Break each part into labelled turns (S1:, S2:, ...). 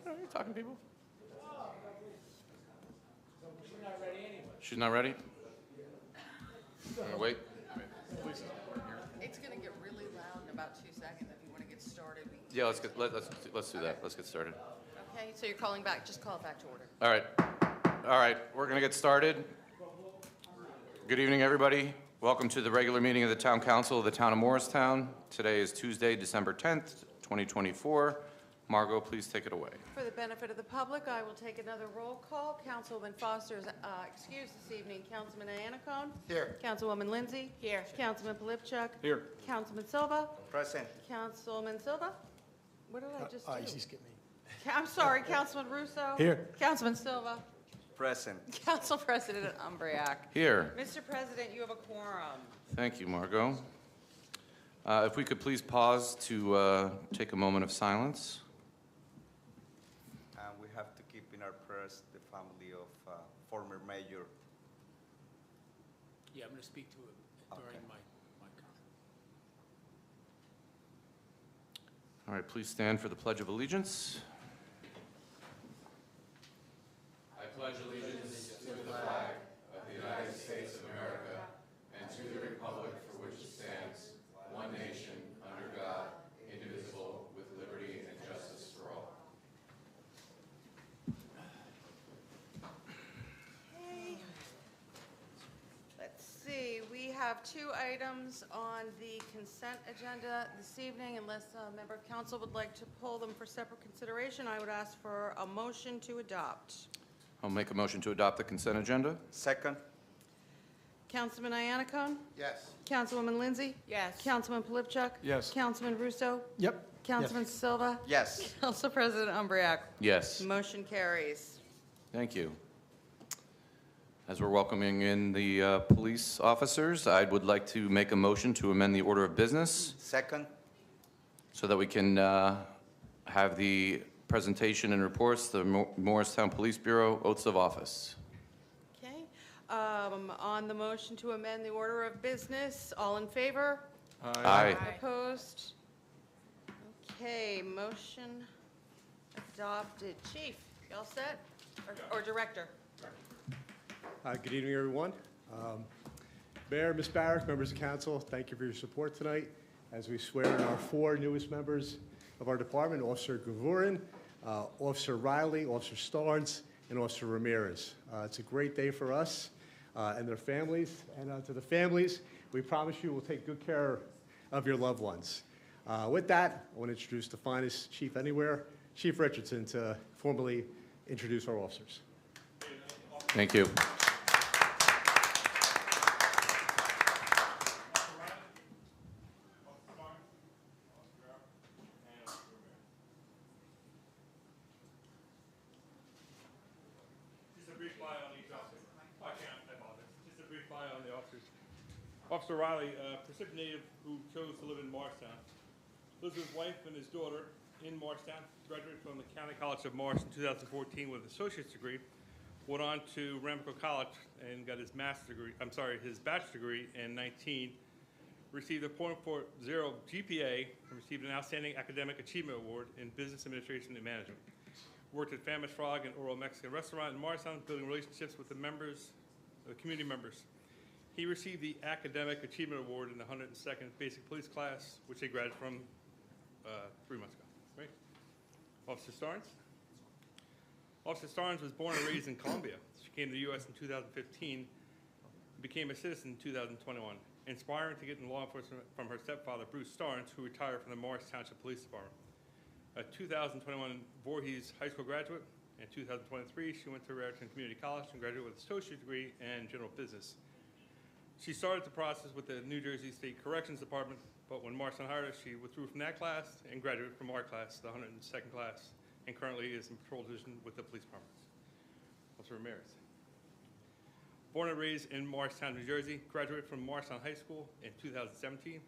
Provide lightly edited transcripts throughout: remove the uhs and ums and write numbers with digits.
S1: Are you talking to people?
S2: She's not ready anyway.
S1: She's not ready? Wait.
S3: It's going to get really loud in about 2 seconds. If you want to get started, we can.
S1: Yeah, let's do that. Let's get started.
S3: Okay, so you're calling back. Just call it back to order.
S1: All right. We're going to get started. Good evening, everybody. Welcome to the regular meeting of the Town Council of the Town of Morristown. Today is Tuesday, December 10th, 2024. Margot, please take it away.
S3: For the benefit of the public, I will take another roll call. Councilman Foster's excused this evening. Councilman Iannacone?
S4: Here.
S3: Councilwoman Lindsay? Here. Councilman Polipchuk?
S1: Here.
S3: Councilman Silva?
S4: Present.
S3: Councilman Silva? What did I just do?
S4: You skipped me.
S3: I'm sorry, Councilman Russo?
S4: Here.
S3: Councilman Silva?
S4: Present.
S3: Council President Umbriac?
S1: Here.
S3: Mr. President, you have a quorum.
S1: Thank you, Margot. If we could please pause to take a moment of silence.
S4: And we have to keep in our prayers the family of former mayor.
S2: Yeah, I'm going to speak to it during
S4: Okay.
S2: my comment.
S1: All right, please stand for the Pledge of Allegiance. I pledge allegiance to the flag of the United States of America and to the republic for which it stands, one nation, under God, indivisible, with liberty and justice for all.
S3: Okay. Let's see, we have 2 items on the consent agenda this evening. Unless a member of council would like to pull them for separate consideration, I would ask for a motion to adopt.
S1: I'll make a motion to adopt the consent agenda.
S4: Second.
S3: Councilman Iannacone?
S4: Yes.
S3: Councilwoman Lindsay?
S5: Yes.
S3: Councilman Polipchuk?
S4: Yes.
S3: Councilman Russo?
S4: Yep.
S3: Councilman Silva?
S4: Yes.
S3: Council President Umbriac?
S1: Yes.
S3: Motion carries.
S1: Thank you. As we're welcoming in the police officers, I would like to make a motion to amend the order of business
S4: Second.
S1: so that we can have the presentation and reports, the Morristown Police Bureau oaths of office.
S3: Okay. On the motion to amend the order of business, all in favor?
S1: Aye.
S3: Opposed? Okay, motion adopted. Chief, you all set? Or Director?
S6: Good evening, everyone. Mayor, Ms. Barrett, members of council, thank you for your support tonight as we swear in our 4 newest members of our department, Officer Gavurin, Officer Riley, Officer Starnes, and Officer Ramirez. It's a great day for us and their families. And to the families, we promise you we'll take good care of your loved ones. With that, I want to introduce the finest chief anywhere, Chief Richardson, to formally introduce our officers.
S1: Thank you.
S7: Officer Riley, a Pacific native who chose to live in Morristown, lives with his wife and his daughter in Morristown, graduated from the County College of Morris in 2014 with an associate's degree, went on to Ramapo College and got his his bachelor's degree in 19, received a .40 GPA, and received an Outstanding Academic Achievement Award in Business Administration and Management. Worked at Famous Frog and Oral Mexican Restaurant in Morristown, building relationships with the members, the community members. He received the Academic Achievement Award in the 102nd Basic Police class, which he graduated from 3 months ago. Right? Officer Starnes. Officer Starnes was born and raised in Colombia. She came to the U.S. in 2015, became a citizen in 2021, inspiring to get in law enforcement from her stepfather, Bruce Starnes, who retired from the Morris Township Police Department. A 2021 Voorhees High School graduate. In 2023, she went to Raritan Community College and graduated with an associate degree in general business. She started the process with the New Jersey State Corrections Department, but when Morristown hired her, she withdrew from that class and graduated from our class, the 102nd class, and currently is in patrol division with the police department. Officer Ramirez. Born and raised in Morristown, New Jersey, graduated from Morristown High School in 2017.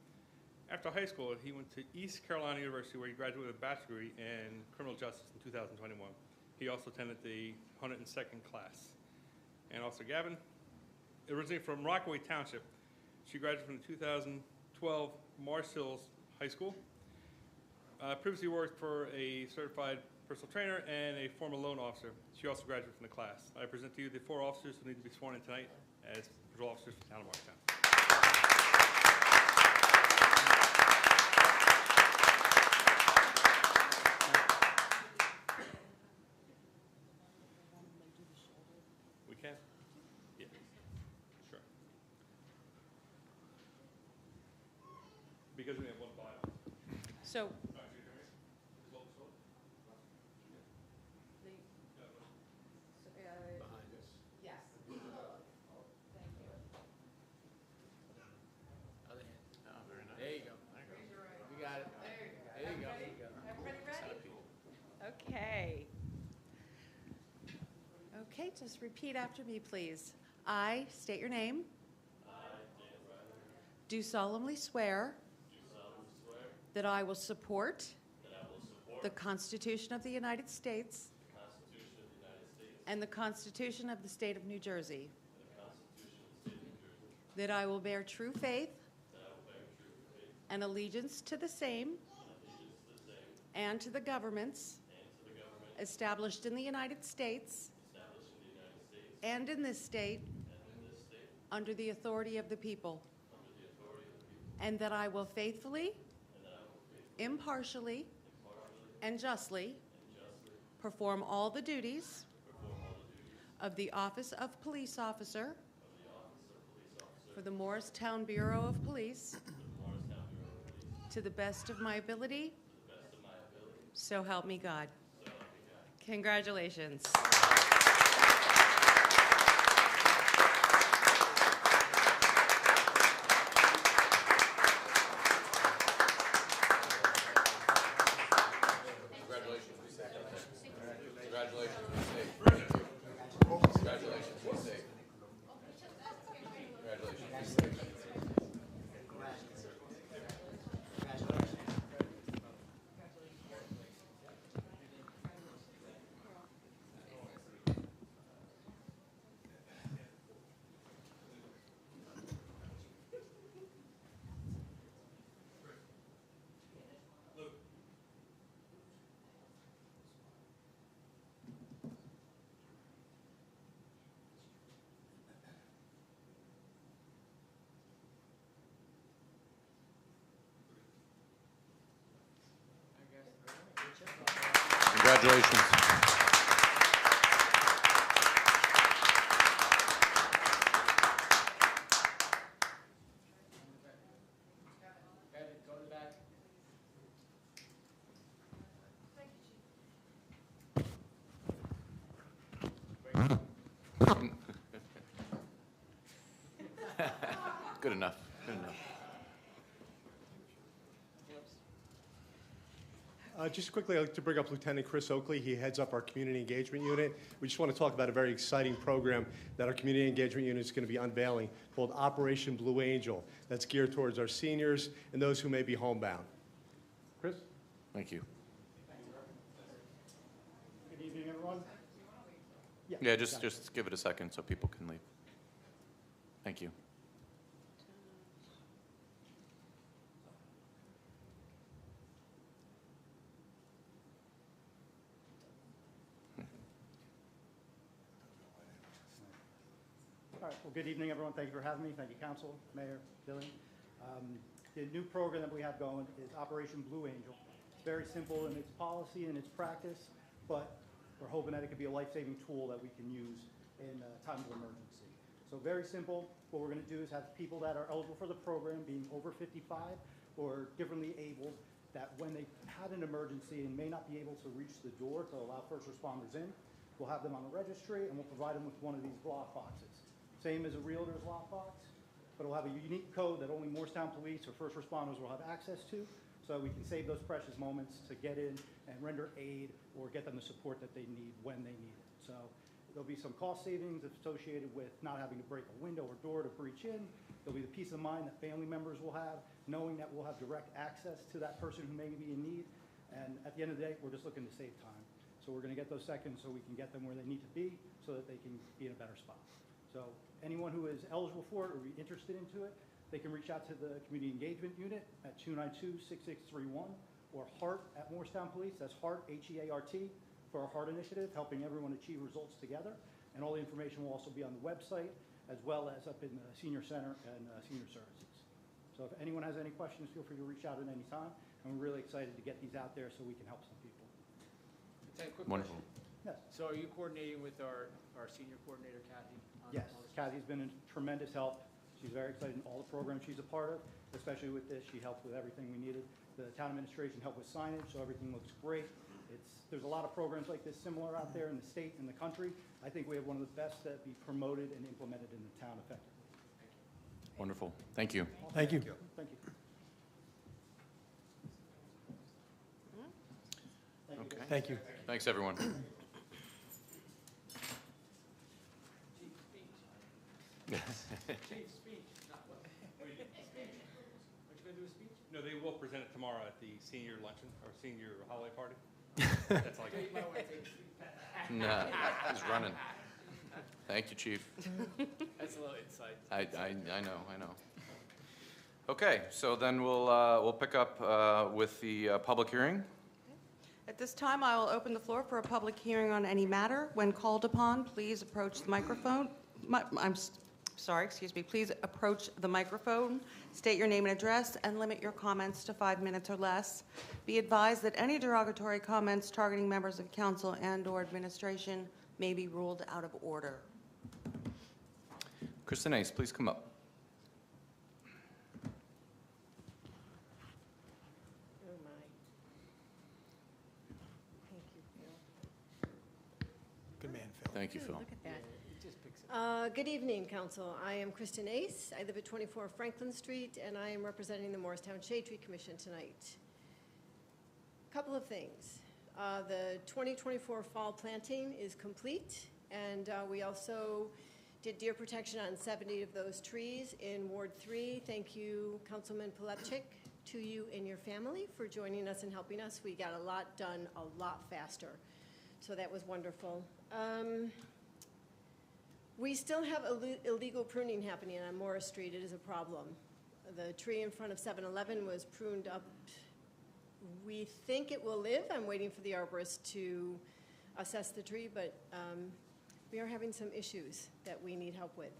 S7: After high school, he went to East Carolina University, where he graduated with a bachelor's degree in criminal justice in 2021. He also attended the 102nd class. And Officer Gavin, originally from Rockaway Township, she graduated from the 2012 Marsh Hills High School. Previously worked for a certified personal trainer and a former loan officer. She also graduated from the class. I present to you the 4 officers who need to be sworn in tonight as patrol officers for the town of Morristown. We can? Yeah. Sure. Because we have one file.
S3: So, yes.
S2: Other hand. Oh, very nice. There you go. You got it. There you go.
S3: Everybody ready? Okay. Okay, just repeat after me, please. I state your name. Do solemnly swear. That I will support. The Constitution of the United States. And the Constitution of the State of New Jersey. That I will bear true faith. And allegiance to the same. And to the governments. Established in the United States. And in this state. Under the authority of the people. And that I will faithfully. Impartially. And justly. Perform all the duties. Of the office of police officer. For the Morristown Bureau of Police. To the best of my ability. So help me God. Congratulations.
S1: Congratulations.
S2: Go to the back.
S1: Good enough. Good enough.
S6: Just quickly, I'd like to bring up Lieutenant Chris Oakley. He heads up our community engagement unit. We just want to talk about a very exciting program that our community engagement unit is going to be unveiling called Operation Blue Angel. That's geared towards our seniors and those who may be homebound. Chris?
S1: Thank you.
S5: Good evening, everyone.
S1: Yeah, just give it a second so people can leave. Thank you.
S5: All right, well, good evening, everyone. Thank you for having me. Thank you, Council, Mayor, Billy. The new program that we have going is Operation Blue Angel. It's very simple in its policy and its practice, but we're hoping that it could be a life-saving tool that we can use in times of emergency. So very simple. What we're going to do is have people that are eligible for the program, being over 55 or differently abled, that when they had an emergency and may not be able to reach the door to allow first responders in, we'll have them on the registry and we'll provide them with one of these lock boxes. Same as a realtor's lockbox, but it'll have a unique code that only Morristown Police or first responders will have access to, so that we can save those precious moments to get in and render aid or get them the support that they need when they need it. So there'll be some cost savings associated with not having to break a window or door to breach in. There'll be the peace of mind that family members will have, knowing that we'll have direct access to that person who may be in need. And at the end of the day, we're just looking to save time. So we're going to get those seconds so we can get them where they need to be so that they can be in a better spot. So anyone who is eligible for it or be interested into it, they can reach out to the Community Engagement Unit at 292-6631, or HEART at Morristown Police. That's HEART, H-E-A-R-T, for our HEART initiative, helping everyone achieve results together. And all the information will also be on the website, as well as up in the Senior Center and Senior Services. So if anyone has any questions, feel free to reach out at any time. And we're really excited to get these out there so we can help some people.
S2: Ted, quick
S1: Wonderful.
S2: question.
S5: Yes.
S2: So are you coordinating with our senior coordinator, Kathy? on
S5: Yes,
S2: all this?
S5: Kathy's been a tremendous help. She's very excited in all the programs she's a part of, especially with this. She helped with everything we needed. The town administration helped with signage, so everything looks great. There's a lot of programs like this similar out there in the state and the country. I think we have one of the best that be promoted and implemented in the town effectively.
S1: Wonderful. Thank you.
S6: Thank you.
S5: Thank you.
S1: Okay.
S6: Thank you.
S1: Thanks, everyone.
S2: Chief, speech. Not what? Speech. Aren't you gonna do a speech?
S7: No, they will present it tomorrow at the senior luncheon or senior holiday party. That's all I got.
S2: You might wanna take a speech.
S1: No, he's running. Thank you, Chief.
S2: That's a little insight.
S1: I know. Okay, so then we'll pick up with the public hearing.
S3: At this time, I will open the floor for a public hearing on any matter. When called upon, please approach the microphone. Please approach the microphone, state your name and address, and limit your comments to 5 minutes or less. Be advised that any derogatory comments targeting members of council and/or administration may be ruled out of order.
S1: Kristen Ace, please come up.
S8: Oh, my. Thank you, Phil.
S6: Good man, Phil.
S1: Thank you,
S8: Ooh,
S1: Phil.
S8: Look at that.
S2: It just picks it.
S8: Good evening, Council. I am Kristen Ace. I live at 24 Franklin Street, and I am representing the Morristown Shade Tree Commission tonight. Couple of things. The 2024 fall planting is complete, and we also did deer protection on 70 of those trees in Ward 3. Thank you, Councilman Polepchik, to you and your family for joining us and helping us. We got a lot done a lot faster, so that was wonderful. We still have illegal pruning happening on Morris Street. It is a problem. The tree in front of 7-Eleven was pruned up. We think it will live. I'm waiting for the arborist to assess the tree, but we are having some issues that we need help with.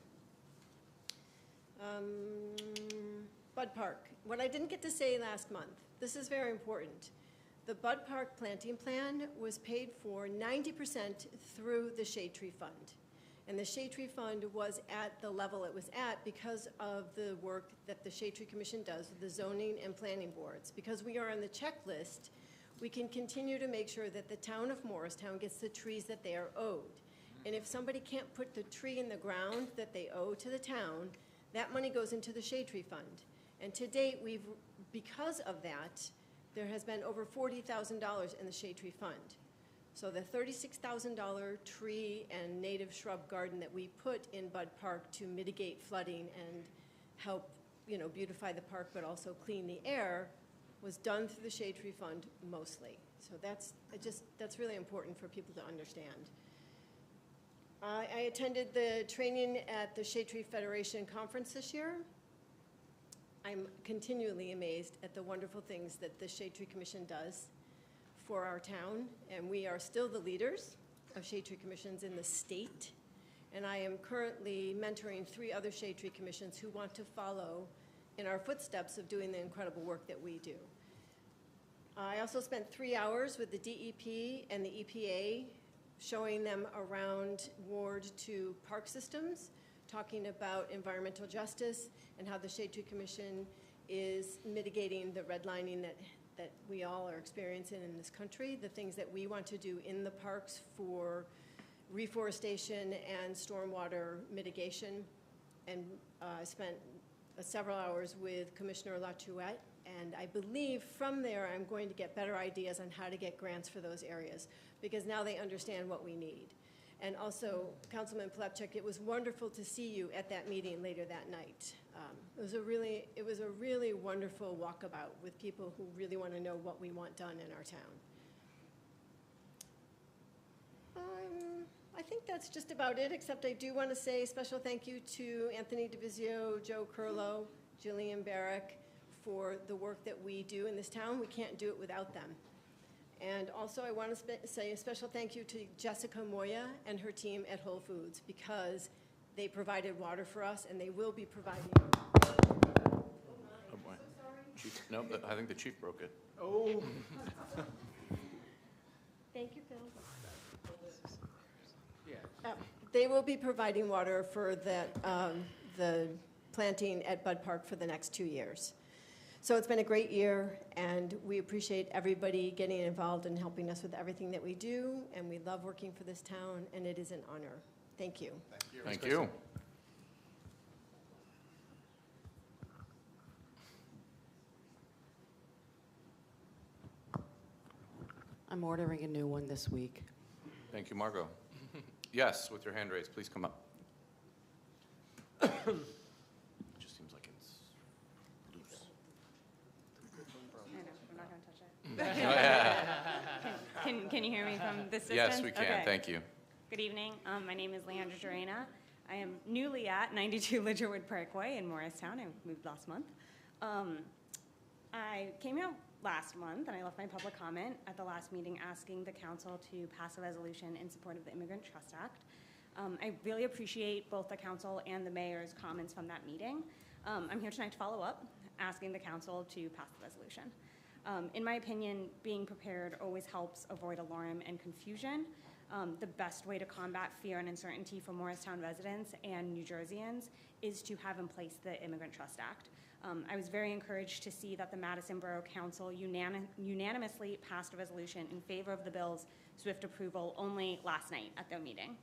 S8: Bud Park. What I didn't get to say last month, this is very important. The Bud Park planting plan was paid for 90% through the Shade Tree Fund. And the Shade Tree Fund was at the level it was at because of the work that the Shade Tree Commission does with the zoning and planning boards. Because we are on the checklist, we can continue to make sure that the town of Morristown gets the trees that they are owed. And if somebody can't put the tree in the ground that they owe to the town, that money goes into the Shade Tree Fund. And to date, because of that, there has been over $40,000 in the Shade Tree Fund. So the $36,000 tree and native shrub garden that we put in Bud Park to mitigate flooding and help, beautify the park, but also clean the air, was done through the Shade Tree Fund mostly. So that's really important for people to understand. I attended the training at the Shade Tree Federation conference this year. I'm continually amazed at the wonderful things that the Shade Tree Commission does for our town, and we are still the leaders of Shade Tree Commissions in the state. And I am currently mentoring 3 other Shade Tree Commissions who want to follow in our footsteps of doing the incredible work that we do. I also spent 3 hours with the DEP and the EPA showing them around Ward 2 park systems, talking about environmental justice and how the Shade Tree Commission is mitigating the redlining that we all are experiencing in this country, the things that we want to do in the parks for reforestation and stormwater mitigation. And I spent several hours with Commissioner LaChuette, and I believe from there I'm going to get better ideas on how to get grants for those areas, because now they understand what we need. And also, Councilman Polepchik, it was wonderful to see you at that meeting later that night. It was a really wonderful walkabout with people who really want to know what we want done in our town. I think that's just about it, except I do want to say a special thank you to Anthony DeVizio, Joe Curlo, Jillian Barrick for the work that we do in this town. We can't do it without them. And also, I want to say a special thank you to Jessica Moya and her team at Whole Foods, because they provided water for us, and they will be providing.
S1: Oh, boy. Chief- No, I think the chief broke it.
S5: Oh.
S8: Thank you, Phil.
S2: Yeah.
S8: They will be providing water for the planting at Bud Park for the next 2 years. So it's been a great year, and we appreciate everybody getting involved and helping us with everything that we do, and we love working for this town, and it is an honor. Thank you.
S1: Thank you.
S9: I'm ordering a new one this week.
S1: Thank you, Margot. Yes, with your hand raised, please come up. Just seems like it's loose.
S10: I know, I'm not going to touch it. Can you hear me from this distance?
S1: Yes, we can,
S10: Okay.
S1: thank you.
S10: Good evening. My name is Leandra Jarena. I am newly at 92 Lidgerwood Parkway in Morristown. I moved last month. I came out last month, and I left my public comment at the last meeting asking the council to pass a resolution in support of the Immigrant Trust Act. I really appreciate both the council and the mayor's comments from that meeting. I'm here tonight to follow up, asking the council to pass the resolution. In my opinion, being prepared always helps avoid alarm and confusion. The best way to combat fear and uncertainty for Morristown residents and New Jerseyans is to have in place the Immigrant Trust Act. I was very encouraged to see that the Madison Borough Council unanimously passed a resolution in favor of the bill's swift approval only last night at their meeting.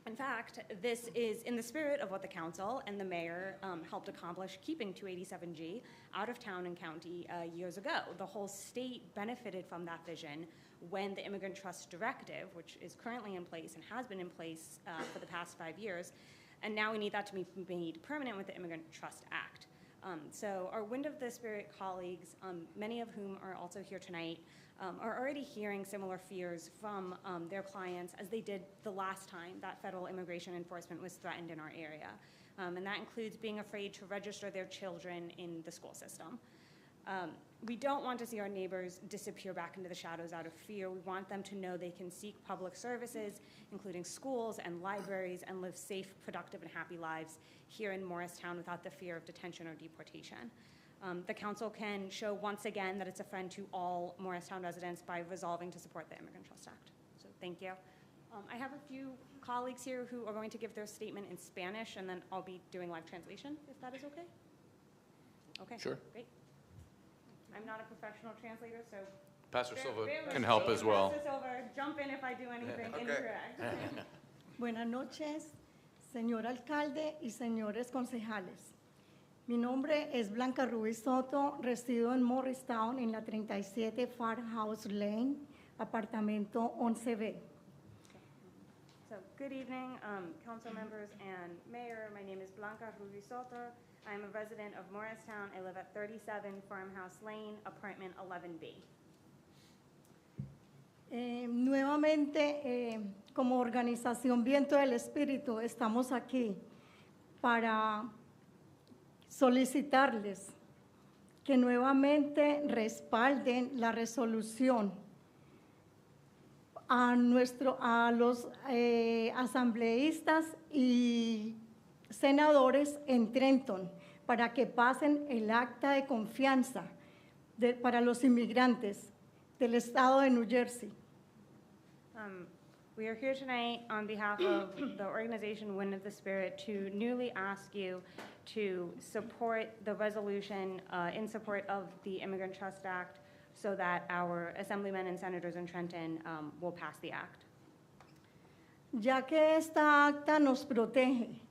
S10: In fact, this is in the spirit of what the council and the mayor helped accomplish keeping 287G out of town and county years ago. The whole state benefited from that vision when the Immigrant Trust Directive, which is currently in place and has been in place for the past 5 years, and now we need that to be made permanent with the Immigrant Trust Act. So our Wind of the Spirit colleagues, many of whom are also here tonight, are already hearing similar fears from their clients as they did the last time that federal immigration enforcement was threatened in our area. And that includes being afraid to register their children in the school system. We don't want to see our neighbors disappear back into the shadows out of fear. We want them to know they can seek public services, including schools and libraries, and live safe, productive, and happy lives here in Morristown without the fear of detention or deportation. The council can show once again that it's a friend to all Morristown residents by resolving to support the Immigrant Trust Act. So thank you. I have a few colleagues here who are going to give their statement in Spanish, and then I'll be doing live translation, if that is okay? Okay.
S1: Sure.
S10: Great. I'm not a professional translator, so
S1: Pastor
S10: bear
S1: Silva
S10: with
S1: can
S10: me.
S1: help as well.
S10: Pastor Silva, jump in if I do anything incorrect.
S11: Buenas noches, señor alcalde y señores concejales. Mi nombre es Blanca Rubí Soto, resido en Morristown, en la 37 Farmhouse Lane, apartamento 11B.
S10: So, good evening, council members and mayor. My name is Blanca Rubí Soto. I'm a resident of Morristown. I live at 37 Farmhouse Lane, apartment 11B.
S11: Nuevamente, como organización Viento del Espíritu, estamos aquí para solicitarles que nuevamente respalden la resolución a los asambleístas y senadores en Trenton para que pasen el acta de confianza para los inmigrantes del estado de New Jersey.
S10: We are here tonight on behalf of the organization Wind of the Spirit to newly ask you to support the resolution in support of the Immigrant Trust Act so that our assemblymen and senators in Trenton will pass the act.
S11: Ya que esta acta nos protege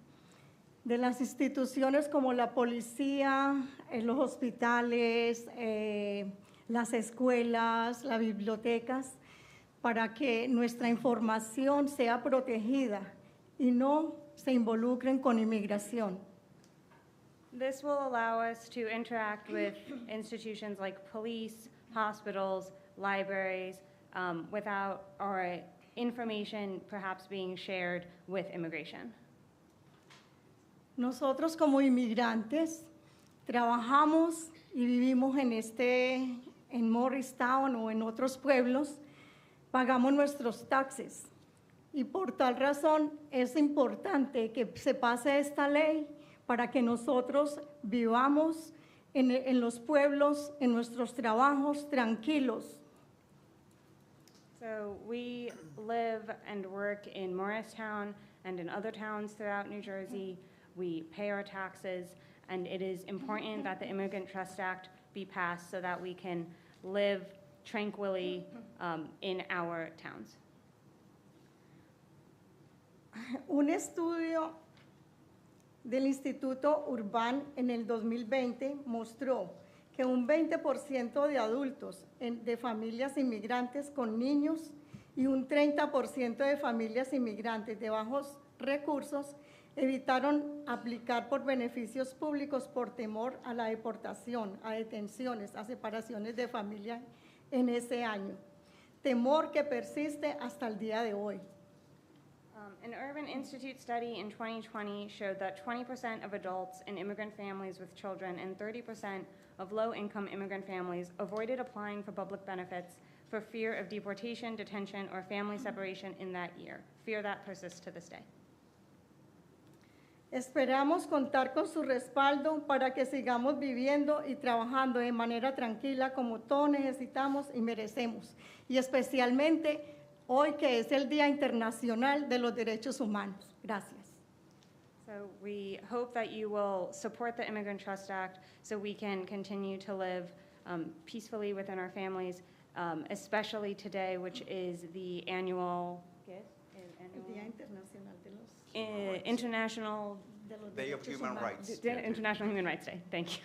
S11: de las instituciones como la policía, los hospitales, las escuelas, las bibliotecas, para que nuestra información sea protegida y no se involucren con inmigración.
S10: This will allow us to interact with institutions like police, hospitals, libraries, without our information perhaps being shared with immigration.
S11: Nosotros como inmigrantes trabajamos y vivimos en Morristown o en otros pueblos, pagamos nuestros taxes. Y por tal razón es importante que se pase esta ley para que nosotros vivamos en los pueblos, en nuestros trabajos tranquilos.
S10: So we live and work in Morristown and in other towns throughout New Jersey. We pay our taxes, and it is important that the Immigrant Trust Act be passed so that we can live tranquilly in our towns.
S11: Un estudio del Instituto Urban en el 2020 mostró que un 20% de adultos de familias inmigrantes con niños y un 30% de familias inmigrantes de bajos recursos evitaron aplicar por beneficios públicos por temor a la deportación, a detenciones, a separaciones de familia en ese año. Temor que persiste hasta el día de hoy.
S10: An Urban Institute study in 2020 showed that 20% of adults in immigrant families with children and 30% of low-income immigrant families avoided applying for public benefits for fear of deportation, detention, or family separation in that year. Fear that persists to this day.
S11: Esperamos contar con su respaldo para que sigamos viviendo y trabajando de manera tranquila como todos necesitamos y merecemos. Y especialmente hoy que es el Día Internacional de los Derechos Humanos. Gracias.
S10: So we hope that you will support the Immigrant Trust Act so we can continue to live peacefully within our families, especially today, which is the annual,
S11: El Día Internacional de los
S10: International
S4: Day of Human Rights.
S10: International Human Rights Day. Thank you.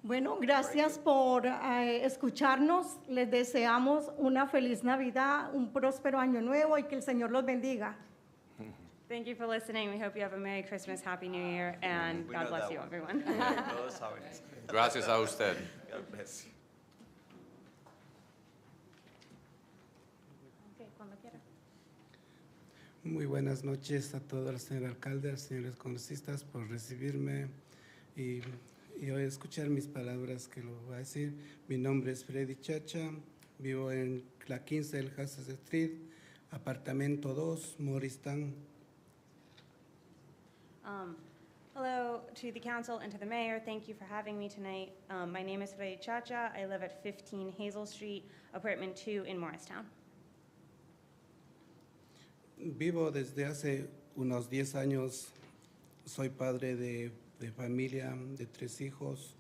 S11: Bueno, gracias por escucharnos. Les deseamos una feliz Navidad, un próspero año nuevo y que el Señor los bendiga.
S10: Thank you for listening. We hope you have a Merry Christmas, Happy New Year, and
S4: We
S10: God
S4: know
S10: bless
S4: that
S10: you,
S4: one.
S10: everyone.
S4: Todos saben eso.
S1: Gracias a usted.
S4: God bless you.
S10: Okay, cuando quiera.
S12: Muy buenas noches a todo el señor alcalde, a los señores congresistas por recibirme y hoy escuchar mis palabras que lo voy a decir. Mi nombre es Freddy Chacha, vivo en la 15 del Hassas Street, apartamento 2, Morristown.
S10: Hello to the council and to the mayor. Thank you for having me tonight. My name is Freddy Chacha. I live at 15 Hazel Street, apartment 2 in Morristown.
S12: Vivo desde hace unos 10 años, soy padre de familia, de 3 hijos.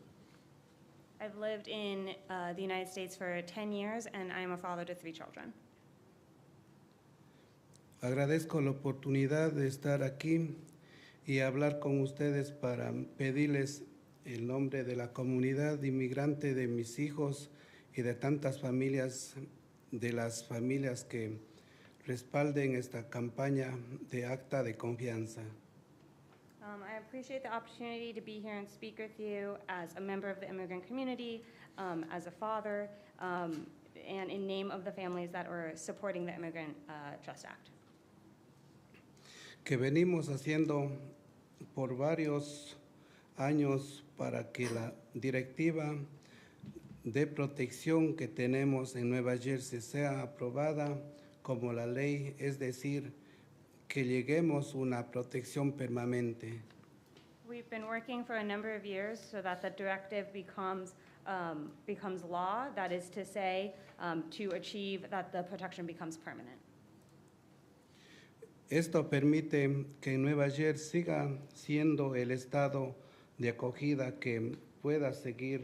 S10: I've lived in the United States for 10 years, and I am a father to 3 children.
S12: Agradezco la oportunidad de estar aquí y hablar con ustedes para pedirles el nombre de la comunidad inmigrante de mis hijos y de tantas familias, de las familias que respalden esta campaña de acta de confianza.
S10: I appreciate the opportunity to be here and speak with you as a member of the immigrant community, as a father, and in name of the families that are supporting the Immigrant Trust Act.
S12: Que venimos haciendo por varios años para que la directiva de protección que tenemos en Nueva Jersey sea aprobada como la ley, es decir, que lleguemos a una protección permanente.
S10: We've been working for a number of years so that the directive becomes law, that is to say, to achieve that the protection becomes permanent.
S12: Esto permite que Nueva Jersey siga siendo el estado de acogida que pueda seguir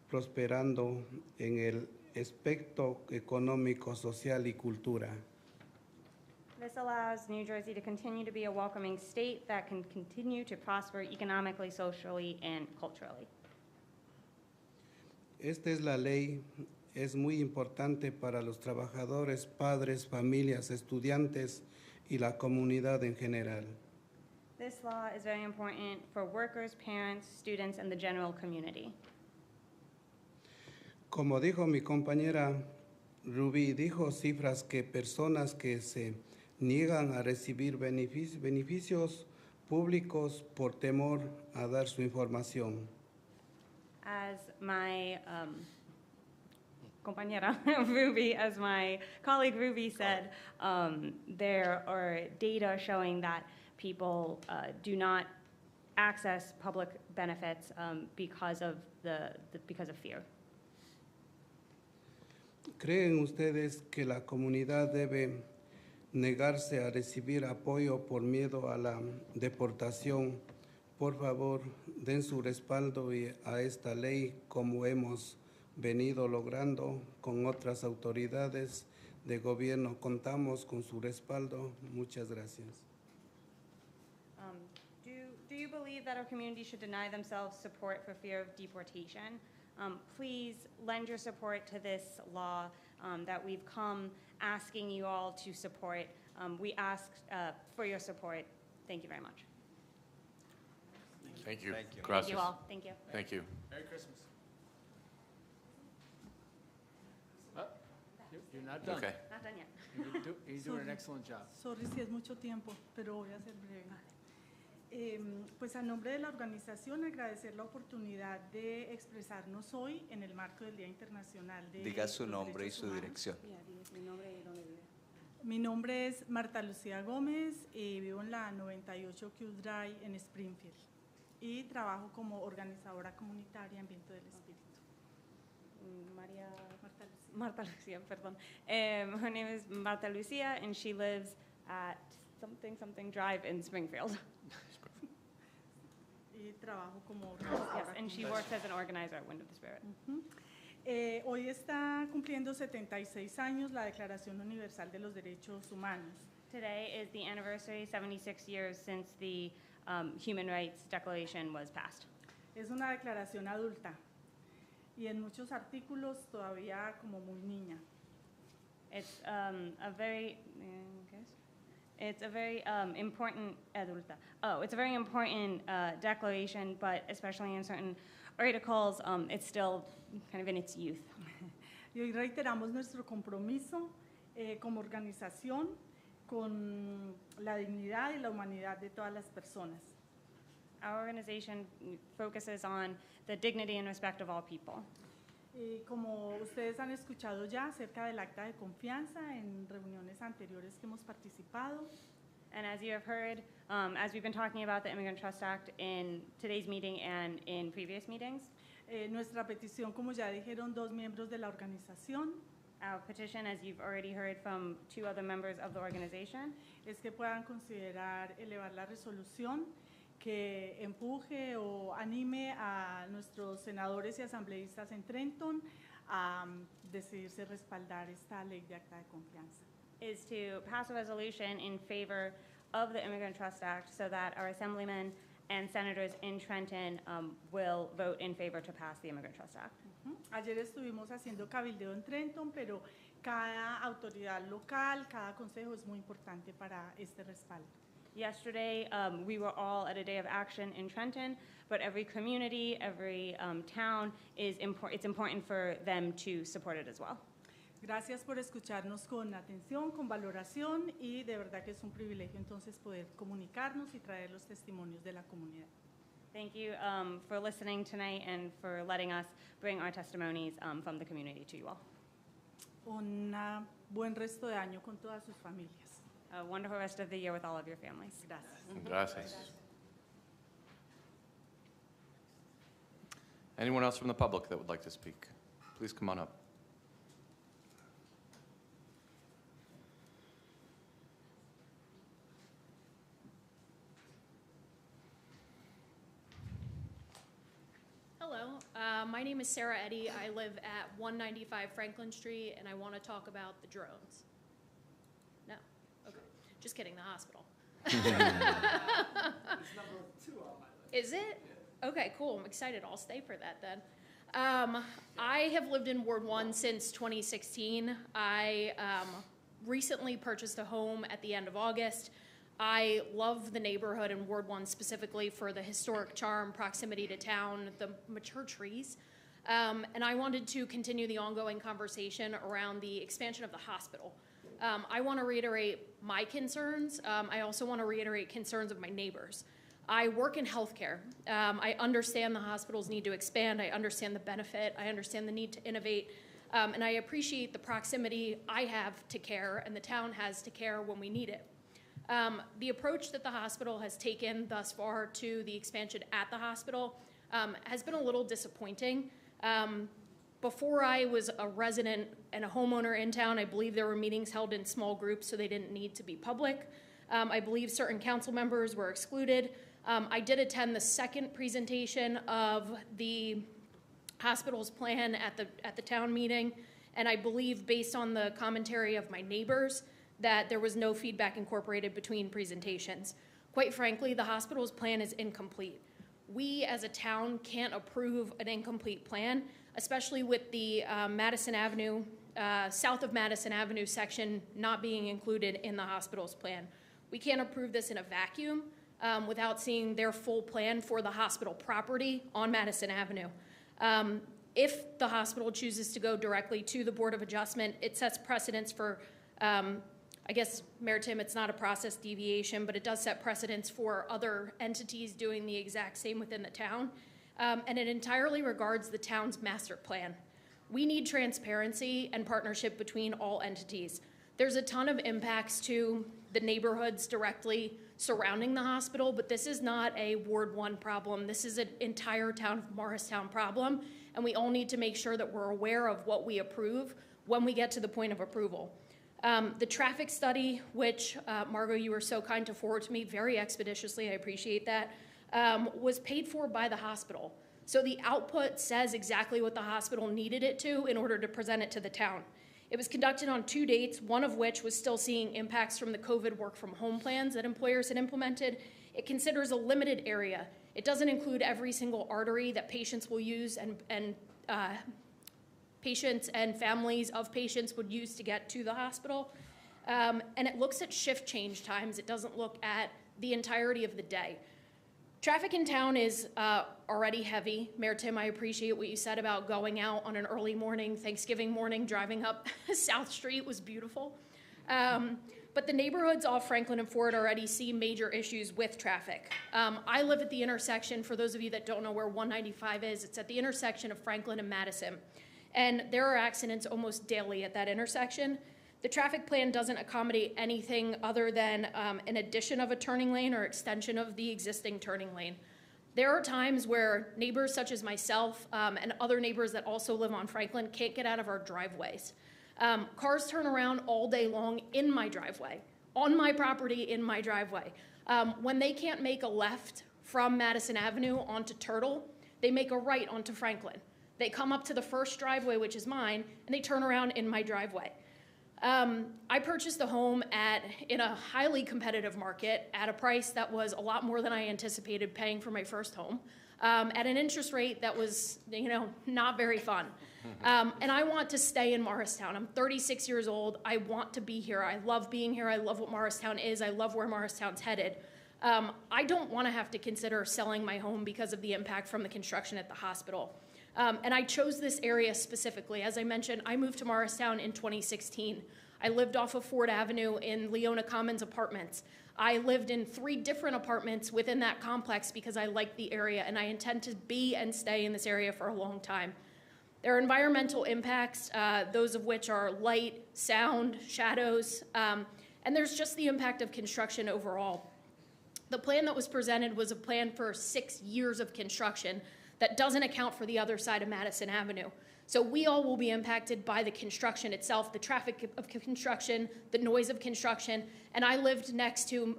S12: prosperando en el aspecto económico, social y cultura.
S10: This allows New Jersey to continue to be a welcoming state that can continue to prosper economically, socially, and culturally.
S12: Esta es la ley, es muy importante para los trabajadores, padres, familias, estudiantes y la comunidad en general.
S10: This law is very important for workers, parents, students, and the general community.
S12: Como dijo mi compañera Rubí, dijo cifras que personas que se niegan a recibir beneficios públicos por temor a dar su información.
S10: As my compañera Ruby, as my colleague Ruby said, there are data showing that people do not access public benefits because of fear.
S12: ¿Creen ustedes que la comunidad debe negarse a recibir apoyo por miedo a la deportación? Por favor, den su respaldo a esta ley como hemos venido logrando con otras autoridades de gobierno. Contamos con su respaldo. Muchas gracias.
S10: Do you believe that our community should deny themselves support for fear of deportation? Please lend your support to this law that we've come asking you all to support. We ask for your support. Thank you very much.
S1: Thank you.
S4: Thank you.
S10: Thank
S1: Gracias.
S10: you all. Thank you.
S1: Thank you.
S2: Merry Christmas. Oh, you're not done.
S1: Okay.
S10: Not done yet.
S2: You're doing an excellent job.
S11: Sorry si es mucho tiempo, pero voy a ser breve. Pues a nombre de la organización agradecer la oportunidad de expresarnos hoy en el marco del Día Internacional de
S4: Diga su
S11: los
S4: nombre y
S11: Derechos
S4: su
S11: Humanos.
S4: dirección.
S11: Mi nombre es Marta Lucía Gómez y vivo en la 98 Q Drive en Springfield y trabajo como organizadora comunitaria en Viento del Espíritu.
S10: Marta Lucia, perdón. Her name is Marta Lucia, and she lives at something Drive in Springfield.
S11: Y trabajo como
S10: Yes,
S11: organizadora
S10: and she
S11: comunitaria.
S10: works as an organizer at Wind of the Spirit.
S11: Hoy está cumpliendo 76 años la Declaración Universal de los Derechos Humanos.
S10: Today is the anniversary, 76 years since the Human Rights Declaration was passed.
S11: Es una declaración adulta y en muchos artículos todavía como muy niña.
S10: It's a very important it's a very important declaration, but especially in certain articles, it's still kind of in its youth.
S11: Y hoy reiteramos nuestro compromiso como organización con la dignidad y la humanidad de todas las personas.
S10: Our organization focuses on the dignity and respect of all people.
S11: Y como ustedes han escuchado ya acerca del acta de confianza en reuniones anteriores que hemos participado,
S10: And as you have heard, as we've been talking about the Immigrant Trust Act in today's meeting and in previous meetings,
S11: nuestra petición, como ya dijeron dos miembros de la organización,
S10: our petition, as you've already heard from two other members of the organization,
S11: es que puedan considerar elevar la resolución que empuje o anime a nuestros senadores y asambleístas en Trenton a decidirse respaldar esta ley de acta de confianza.
S10: is to pass a resolution in favor of the Immigrant Trust Act so that our assemblymen and senators in Trenton will vote in favor to pass the Immigrant Trust Act.
S11: Ayer estuvimos haciendo cabildeo en Trenton, pero cada autoridad local, cada consejo es muy importante para este respaldo.
S10: Yesterday, we were all at a day of action in Trenton, but every community, every town, it's important for them to support it as well.
S11: Gracias por escucharnos con atención, con valoración y de verdad que es un privilegio entonces poder comunicarnos y traer los testimonios de la comunidad.
S10: Thank you for listening tonight and for letting us bring our testimonies from the community to you all.
S11: Un buen resto de año con todas sus familias.
S10: A wonderful rest of the year with all of your families.
S11: Gracias.
S1: Gracias. Anyone else from the public that would like to speak? Please come on up.
S13: Hello, my name is Sarah Eddy. I live at 195 Franklin Street, and I want to talk about the drones. No? Okay. Just kidding, the hospital. Is it? Okay, cool. I'm excited. I'll stay for that then. I have lived in Ward 1 since 2016. I recently purchased a home at the end of August. I love the neighborhood in Ward 1 specifically for the historic charm, proximity to town, the mature trees. And I wanted to continue the ongoing conversation around the expansion of the hospital. I want to reiterate my concerns. I also want to reiterate concerns of my neighbors. I work in healthcare. I understand the hospitals need to expand. I understand the benefit. I understand the need to innovate. And I appreciate the proximity I have to care and the town has to care when we need it. The approach that the hospital has taken thus far to the expansion at the hospital has been a little disappointing. Before I was a resident and a homeowner in town, I believe there were meetings held in small groups, so they didn't need to be public. I believe certain council members were excluded. I did attend the second presentation of the hospital's plan at the town meeting, and I believe, based on the commentary of my neighbors, that there was no feedback incorporated between presentations. Quite frankly, the hospital's plan is incomplete. We as a town can't approve an incomplete plan, especially with the Madison Avenue, south of Madison Avenue section not being included in the hospital's plan. We can't approve this in a vacuum without seeing their full plan for the hospital property on Madison Avenue. If the hospital chooses to go directly to the Board of Adjustment, it sets precedents for, I guess, Mayor Tim, it's not a process deviation, but it does set precedents for other entities doing the exact same within the town. And it entirely regards the town's master plan. We need transparency and partnership between all entities. There's a ton of impacts to the neighborhoods directly surrounding the hospital, but this is not a Ward 1 problem. This is an entire town of Morristown problem, and we all need to make sure that we're aware of what we approve when we get to the point of approval. The traffic study, which, Margot, you were so kind to forward to me very expeditiously, I appreciate that, was paid for by the hospital. So the output says exactly what the hospital needed it to in order to present it to the town. It was conducted on 2 dates, one of which was still seeing impacts from the COVID work from home plans that employers had implemented. It considers a limited area. It doesn't include every single artery that patients will use and patients and families of patients would use to get to the hospital. And it looks at shift change times. It doesn't look at the entirety of the day. Traffic in town is already heavy. Mayor Tim, I appreciate what you said about going out on an early morning, Thanksgiving morning, driving up South Street was beautiful. But the neighborhoods off Franklin and Ford already see major issues with traffic. I live at the intersection, for those of you that don't know where 195 is, it's at the intersection of Franklin and Madison. And there are accidents almost daily at that intersection. The traffic plan doesn't accommodate anything other than an addition of a turning lane or extension of the existing turning lane. There are times where neighbors such as myself and other neighbors that also live on Franklin can't get out of our driveways. Cars turn around all day long in my driveway, on my property in my driveway. When they can't make a left from Madison Avenue onto Turtle, they make a right onto Franklin. They come up to the first driveway, which is mine, and they turn around in my driveway. I purchased a home in a highly competitive market at a price that was a lot more than I anticipated paying for my first home, at an interest rate that was, not very fun. And I want to stay in Morristown. I'm 36 years old. I want to be here. I love being here. I love what Morristown is. I love where Morristown's headed. I don't want to have to consider selling my home because of the impact from the construction at the hospital. And I chose this area specifically. As I mentioned, I moved to Morristown in 2016. I lived off of Ford Avenue in Leona Commons Apartments. I lived in 3 different apartments within that complex because I like the area, and I intend to be and stay in this area for a long time. There are environmental impacts, those of which are light, sound, shadows, and there's just the impact of construction overall. The plan that was presented was a plan for 6 years of construction that doesn't account for the other side of Madison Avenue. So we all will be impacted by the construction itself, the traffic of construction, the noise of construction, and I lived next to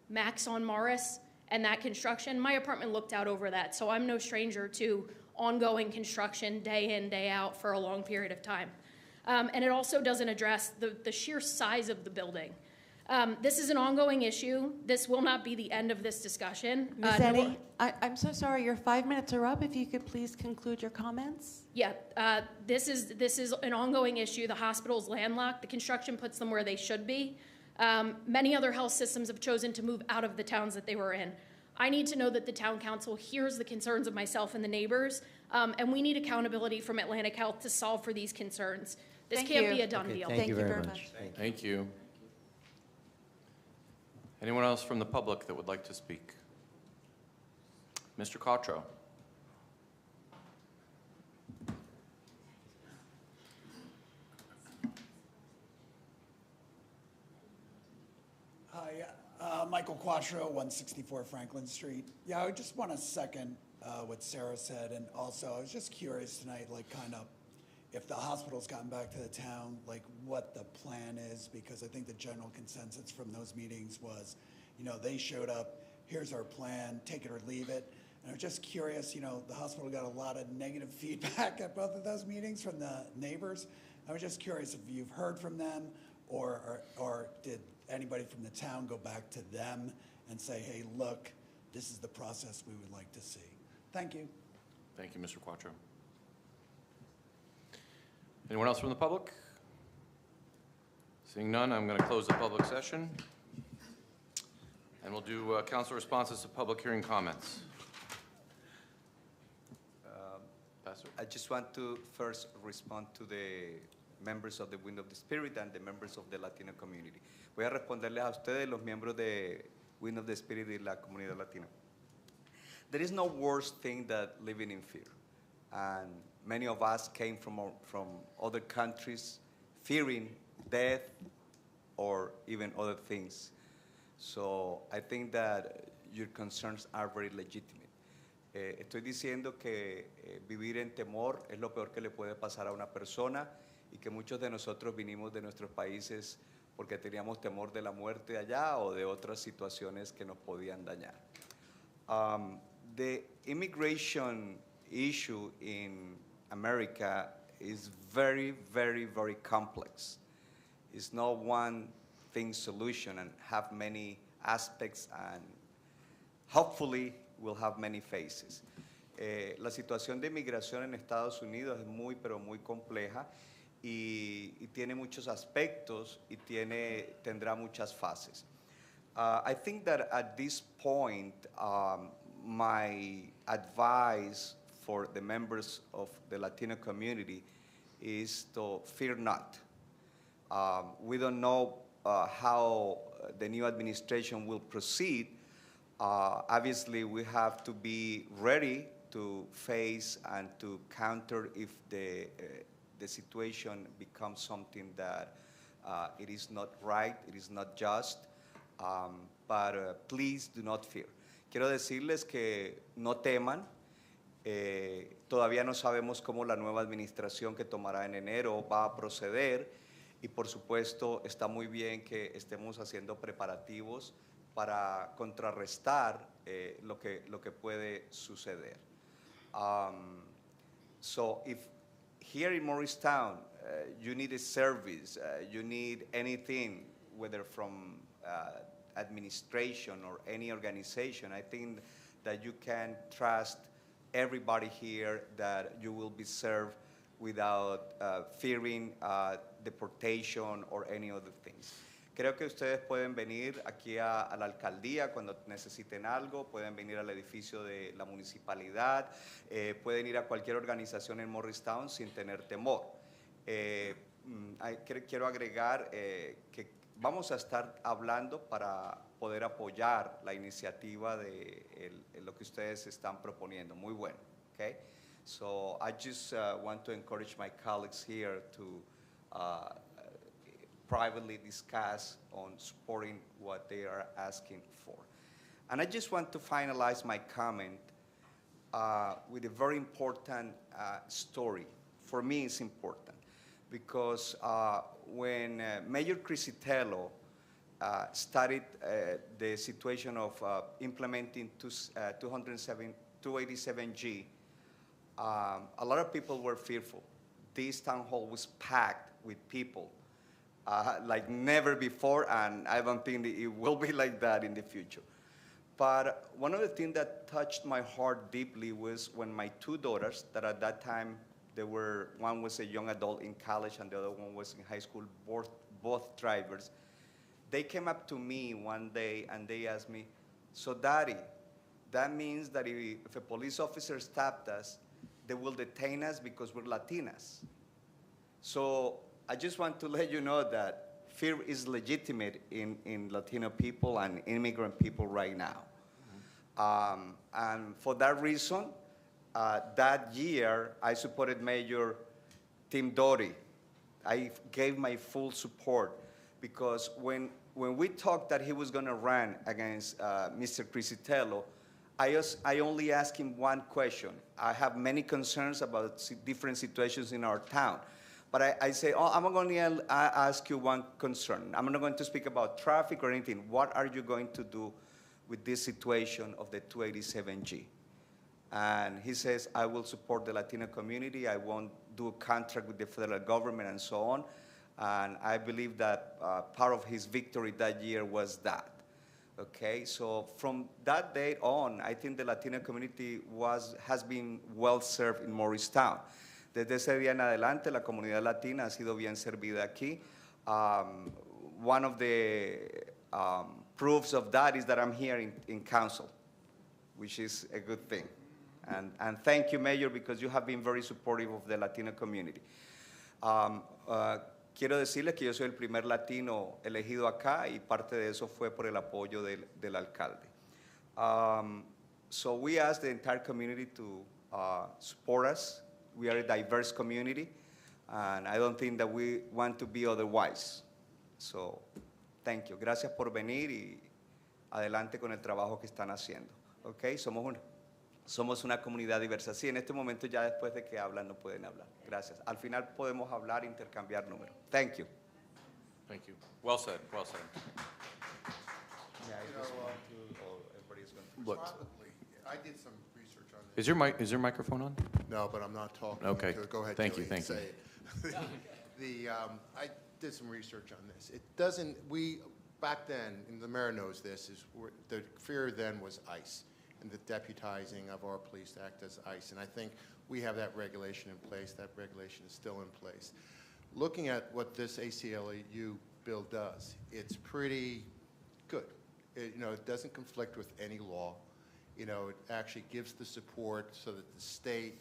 S13: Max on Morris and that construction. My apartment looked out over that, so I'm no stranger to ongoing construction day in, day out for a long period of time. And it also doesn't address the sheer size of the building. This is an ongoing issue. This will not be the end of this discussion.
S9: Ms. Eddy, I'm so sorry, your 5 minutes are up. If you could please conclude your comments.
S13: Yeah, this is an ongoing issue. The hospital's landlocked. The construction puts them where they should be. Many other health systems have chosen to move out of the towns that they were in. I need to know that the town council hears the concerns of myself and the neighbors, And we need accountability from Atlantic Health to solve for these concerns. This
S3: Thank
S13: can't
S3: you.
S13: be a done deal.
S9: Thank you very much.
S1: Thank you. Anyone else from the public that would like to speak? Mr. Cottrell.
S14: Hi, Michael Quattro, 164 Franklin Street. Yeah, I just want to second what Sarah said, and also I was just curious tonight, like kind of if the hospital's gotten back to the town, like what the plan is, because I think the general consensus from those meetings was, you know, they showed up, here's our plan, take it or leave it. And I was just curious, you know, the hospital got a lot of negative feedback at both of those meetings from the neighbors. I was just curious if you've heard from them, or did anybody from the town go back to them and say, hey, look, this is the process we would like to see. Thank you.
S1: Thank you, Mr. Quattro. Anyone else from the public? Seeing none, I'm going to close the public session. And we'll do council responses to public hearing comments. Pastor?
S4: I just want to first respond to the members of the Wind of the Spirit and the members of the Latino community. Voy a responderles a ustedes, los miembros de Wind of the Spirit y la comunidad latina. There is no worse thing than living in fear. And many of us came from other countries fearing death or even other things. So I think that your concerns are very legitimate. Estoy diciendo que vivir en temor es lo peor que le puede pasar a una persona y que muchos de nosotros vinimos de nuestros países porque teníamos temor de la muerte allá o de otras situaciones que nos podían dañar. The immigration issue in America is very, very, very complex. It's not one thing solution and have many aspects, and hopefully will have many faces. La situación de inmigración en Estados Unidos es muy, pero muy compleja y tiene muchos aspectos y tendrá muchas fases. I think that at this point, my advice for the members of the Latino community is to fear not. We don't know how the new administration will proceed. Obviously, we have to be ready to face and to counter if the situation becomes something that it is not right, it is not just, but please do not fear. Quiero decirles que no teman. Todavía no sabemos cómo la nueva administración que tomará en enero va a proceder y por supuesto está muy bien que estemos haciendo preparativos para contrarrestar lo que puede suceder. So if here in Morristown you need a service, you need anything, whether from administration or any organization, I think that you can trust everybody here that you will be served without fearing deportation or any other things. Creo que ustedes pueden venir aquí a la alcaldía cuando necesiten algo, pueden venir al edificio de la municipalidad, pueden ir a cualquier organización en Morristown sin tener temor. Quiero agregar que vamos a estar hablando para poder apoyar la iniciativa de lo que ustedes están proponiendo. Muy bueno, okay? So I just want to encourage my colleagues here to privately discuss on supporting what they are asking for. And I just want to finalize my comment with a very important story. For me, it's important because when Mayor Crisitello started the situation of implementing 287G, a lot of people were fearful. This town hall was packed with people like never before, and I don't think it will be like that in the future. But one of the things that touched my heart deeply was when my two daughters, that at that time, one was a young adult in college and the other one was in high school, both drivers, they came up to me one day and they asked me, so Daddy, that means that if a police officer stopped us, they will detain us because we're Latinas. So I just want to let you know that fear is legitimate in Latino people and immigrant people right now. And for that reason, that year, I supported Mayor Tim Doty. I gave my full support because when we talked that he was going to run against Mr. Crisitello, I only asked him one question. I have many concerns about different situations in our town. But I say, I'm going to ask you one concern. I'm not going to speak about traffic or anything. What are you going to do with this situation of the 287G? And he says, I will support the Latino community. I won't do a contract with the federal government and so on. And I believe that part of his victory that year was that. Okay, so from that day on, I think the Latino community has been well served in Morristown. Desde ese día en adelante, la comunidad latina ha sido bien servida aquí. One of the proofs of that is that I'm here in council, which is a good thing. And thank you, Mayor, because you have been very supportive of the Latino community. Quiero decirles que yo soy el primer latino elegido acá y parte de eso fue por el apoyo del alcalde. So we ask the entire community to support us. We are a diverse community, and I don't think that we want to be otherwise. So, thank you. Gracias por venir y adelante con el trabajo que están haciendo. Okay, somos una comunidad diversa. Sí, en este momento ya después de que hablan no pueden hablar. Gracias. Al final podemos hablar e intercambiar números. Thank you.
S1: Thank you. Well said, well said. Look,
S15: I did some research on this.
S1: is your microphone on?
S15: No, but I'm not talking.
S1: Okay.
S15: So go ahead,
S1: Thank you,
S15: Julie,
S1: thank you.
S15: say it. I did some research on this. It doesn't, back then, and the mayor knows this, the fear then was ICE and the deputizing of our police to act as ICE. And I think we have that regulation in place. That regulation is still in place. Looking at what this ACLU bill does, it's pretty good. It doesn't conflict with any law. It actually gives the support so that the state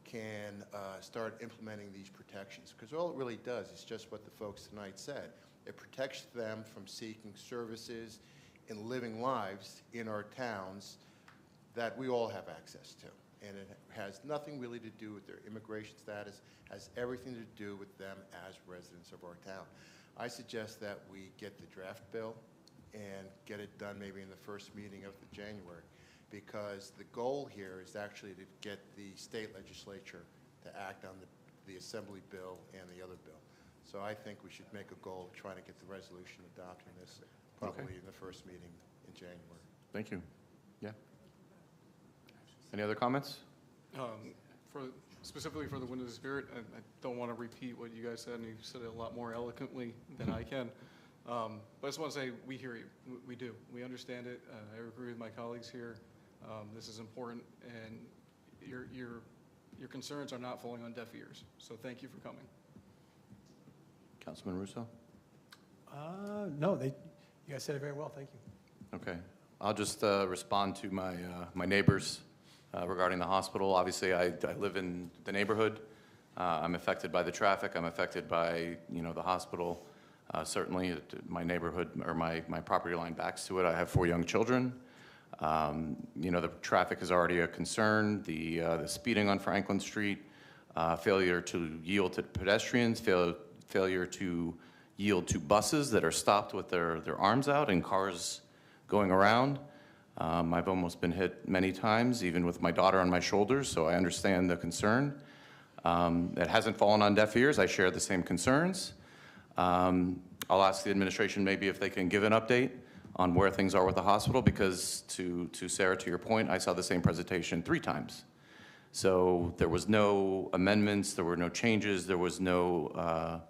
S15: can start implementing these protections. Because all it really does is just what the folks tonight said. It protects them from seeking services and living lives in our towns that we all have access to. And it has nothing really to do with their immigration status, has everything to do with them as residents of our town. I suggest that we get the draft bill and get it done maybe in the first meeting of the January, because the goal here is actually to get the state legislature to act on the assembly bill and the other bill. So I think we should make a goal of trying to get the resolution adopting this probably in the first meeting in January.
S1: Thank you. Yeah. Any other comments?
S16: Specifically for the Wind of the Spirit, I don't want to repeat what you guys said, and you said it a lot more eloquently than I can. But I just want to say we hear you. We do. We understand it. I agree with my colleagues here. This is important, and your concerns are not falling on deaf ears. So thank you for coming.
S1: Councilman Russo?
S2: No, you guys said it very well. Thank you.
S1: Okay. I'll just respond to my neighbors regarding the hospital. Obviously, I live in the neighborhood. I'm affected by the traffic. I'm affected by the hospital. Certainly, my neighborhood or my property line backs to it. I have 4 young children. The traffic is already a concern. The speeding on Franklin Street, failure to yield to pedestrians, failure to yield to buses that are stopped with their arms out and cars going around. I've almost been hit many times, even with my daughter on my shoulders, so I understand the concern. It hasn't fallen on deaf ears. I share the same concerns. I'll ask the administration maybe if they can give an update on where things are with the hospital, because to Sarah, to your point, I saw the same presentation 3 times. So there was no amendments, there were no changes, there was no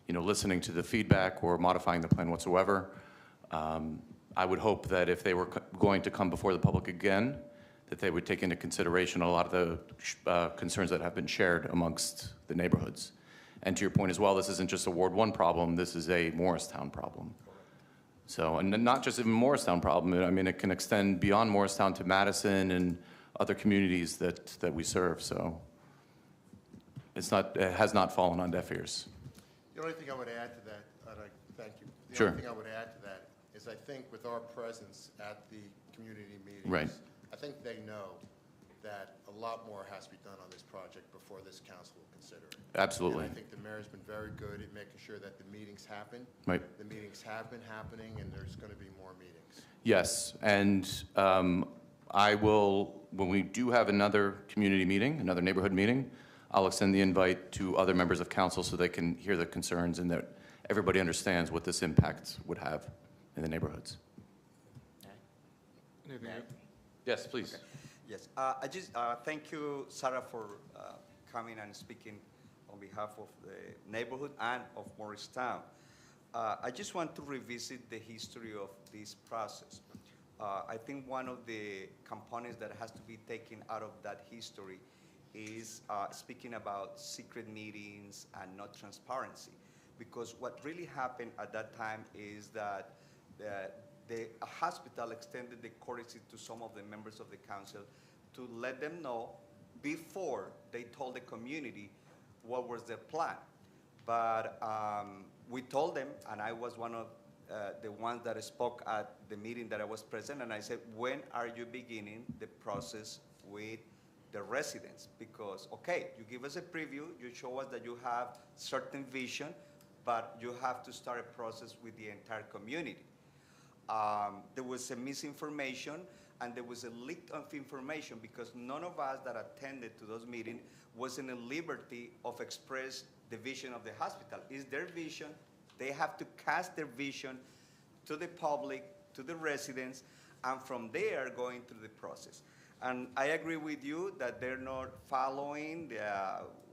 S1: listening to the feedback or modifying the plan whatsoever. I would hope that if they were going to come before the public again, that they would take into consideration a lot of the concerns that have been shared amongst the neighborhoods. And to your point as well, this isn't just a Ward 1 problem, this is a Morristown problem. So, and not just a Morristown problem, I mean, it can extend beyond Morristown to Madison and other communities that we serve, so it has not fallen on deaf ears.
S15: The only thing I would add to that, thank you. The
S1: Sure.
S15: only thing I would add to that is I think with our presence at the community meetings,
S1: Right.
S15: I think they know that a lot more has to be done on this project before this council will consider it.
S1: Absolutely.
S15: And I think the mayor's been very good at making sure that the meetings happen.
S1: Right.
S15: The meetings have been happening, and there's going to be more meetings.
S1: Yes, and I will, when we do have another community meeting, another neighborhood meeting, I'll extend the invite to other members of council so they can hear the concerns and that everybody understands what this impact would have in the neighborhoods.
S16: Anything?
S1: Yes, please.
S4: Yes, I just thank you, Sarah, for coming and speaking on behalf of the neighborhood and of Morristown. I just want to revisit the history of this process. I think one of the components that has to be taken out of that history is speaking about secret meetings and not transparency. Because what really happened at that time is that the hospital extended the courtesy to some of the members of the council to let them know before they told the community what was their plan. But we told them, and I was one of the ones that spoke at the meeting that I was present, and I said, when are you beginning the process with the residents? Because, okay, you give us a preview, you show us that you have certain vision, but you have to start a process with the entire community. There was a misinformation and there was a leak of information because none of us that attended to those meetings was in a liberty of express the vision of the hospital. It's their vision. They have to cast their vision to the public, to the residents, and from there going through the process. And I agree with you that they're not following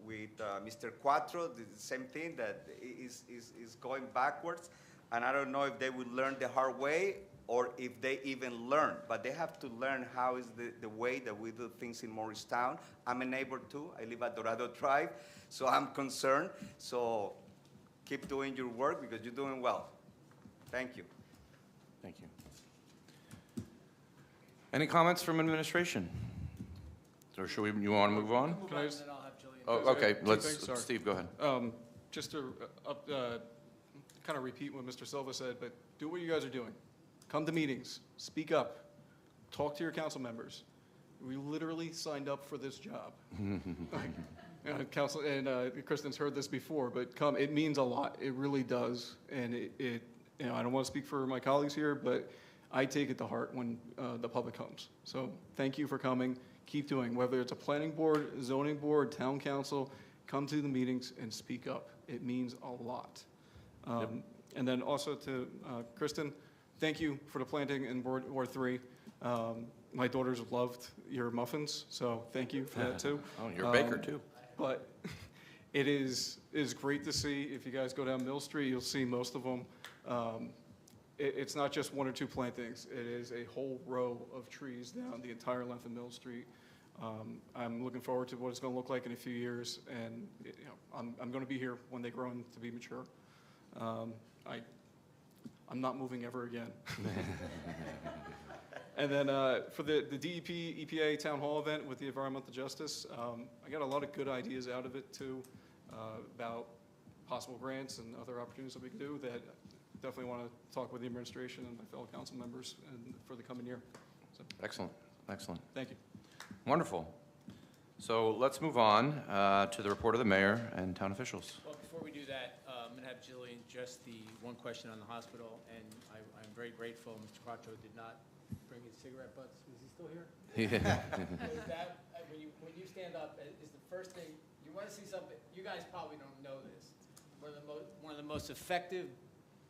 S4: with Mr. Cuatro, the same thing, that is going backwards. And I don't know if they will learn the hard way or if they even learn, but they have to learn how is the way that we do things in Morristown. I'm a neighbor too. I live at Dorado Drive, so I'm concerned. So keep doing your work because you're doing well. Thank you.
S1: Thank you. Any comments from administration? Or should we, you want to move on?
S16: Can I just-
S1: Oh, okay,
S16: Two
S1: let's,
S16: things, sorry.
S1: Steve, go ahead.
S16: Just to kind of repeat what Mr. Silva said, but do what you guys are doing. Come to meetings, speak up, talk to your council members. We literally signed up for this job. Council, and Kristen's heard this before, but come, it means a lot. It really does. And you know, I don't want to speak for my colleagues here, but I take it to heart when the public comes. So thank you for coming. Keep doing, whether it's a planning board, zoning board, town council, come to the meetings and speak up. It means a lot. And then also to Kristen, thank you for the planting in Ward 3. My daughters loved your muffins, so thank you for that too.
S1: Oh, you're a baker too.
S16: But it is great to see. If you guys go down Mill Street, you'll see most of them. It's not just one or two plantings. It is a whole row of trees down the entire length of Mill Street. I'm looking forward to what it's going to look like in a few years, and you know, I'm going to be here when they grow to be mature. I'm not moving ever again. And then for the DEP, EPA Town Hall event with the environmental justice, I got a lot of good ideas out of it too, about possible grants and other opportunities that we can do that definitely want to talk with the administration and my fellow council members and for the coming year. So,
S1: Excellent, excellent.
S16: thank you.
S1: Wonderful. So let's move on to the report of the mayor and town officials.
S2: Well, before we do that, I'm going to have Jillian just the one question on the hospital, and I'm very grateful Mr. Quattro did not bring his cigarette butts. Is he still here?
S1: Yeah.
S2: Is that, when you stand up, is the first thing, you want to see something, you guys probably don't know this, one of the most effective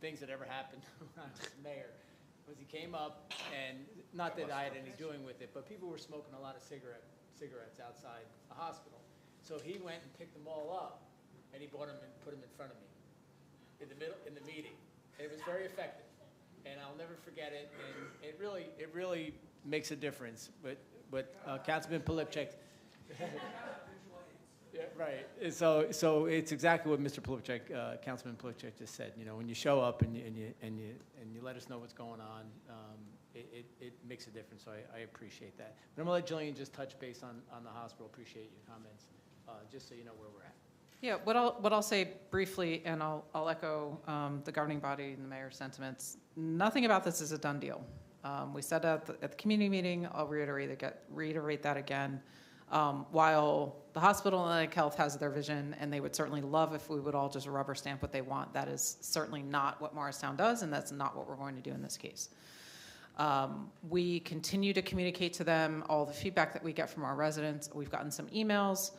S2: things that ever happened when I was mayor was he came up, and not that I had any doing with it, but people were smoking a lot of cigarettes outside the hospital. So he went and picked them all up, and he brought them and put them in front of me in the meeting. And it was very effective, and I'll never forget it. And it really makes a difference. But Councilman Polipchak. Yeah, right. So it's exactly what Mr. Polipchak, Councilman Polipchak just said. You know, when you show up and you let us know what's going on, it makes a difference. So I appreciate that. But I'm gonna let Jillian just touch base on the hospital. Appreciate your comments. just so you know where we're at.
S17: Yeah, what I'll say briefly, and I'll echo the governing body and the mayor's sentiments. Nothing about this is a done deal. We said at the community meeting, I'll reiterate that again. While the hospital and Atlantic Health has their vision, and they would certainly love if we would all just rubber stamp what they want, that is certainly not what Morristown does, and that's not what we're going to do in this case. We continue to communicate to them all the feedback that we get from our residents. We've gotten some emails.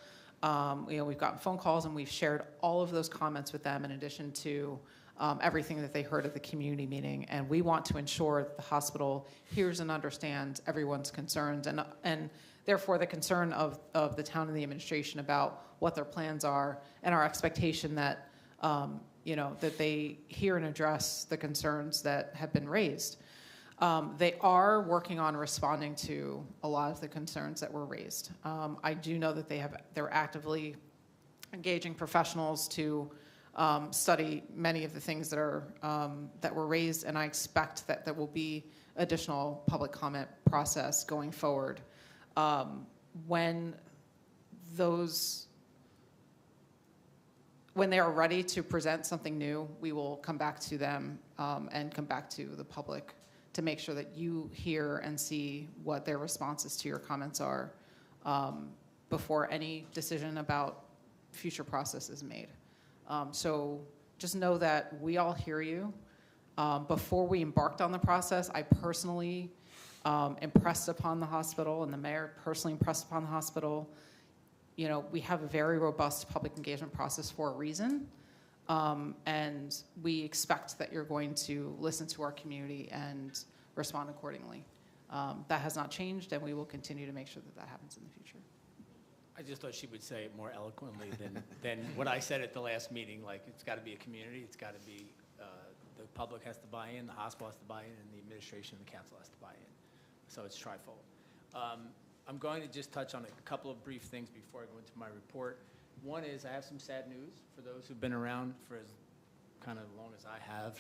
S17: We've gotten phone calls, and we've shared all of those comments with them in addition to everything that they heard at the community meeting. And we want to ensure that the hospital hears and understands everyone's concerns and therefore the concern of the town and the administration about what their plans are and our expectation that, that they hear and address the concerns that have been raised. They are working on responding to a lot of the concerns that were raised. I do know that they're actively engaging professionals to study many of the things that were raised, and I expect that there will be additional public comment process going forward. When they are ready to present something new, we will come back to them and come back to the public to make sure that you hear and see what their responses to your comments are before any decision about future process is made. So just know that we all hear you. Before we embarked on the process, I personally impressed upon the hospital, and the mayor personally impressed upon the hospital. We have a very robust public engagement process for a reason. And we expect that you're going to listen to our community and respond accordingly. That has not changed, and we will continue to make sure that happens in the future.
S2: I just thought she would say it more eloquently than what I said at the last meeting. Like, it's got to be a community. It's got to be the public has to buy in, the hospital has to buy in, and the administration and the council has to buy in. So it's trifold. I'm going to just touch on a couple of brief things before I go into my report. One is I have some sad news for those who've been around for as kind of long as I have,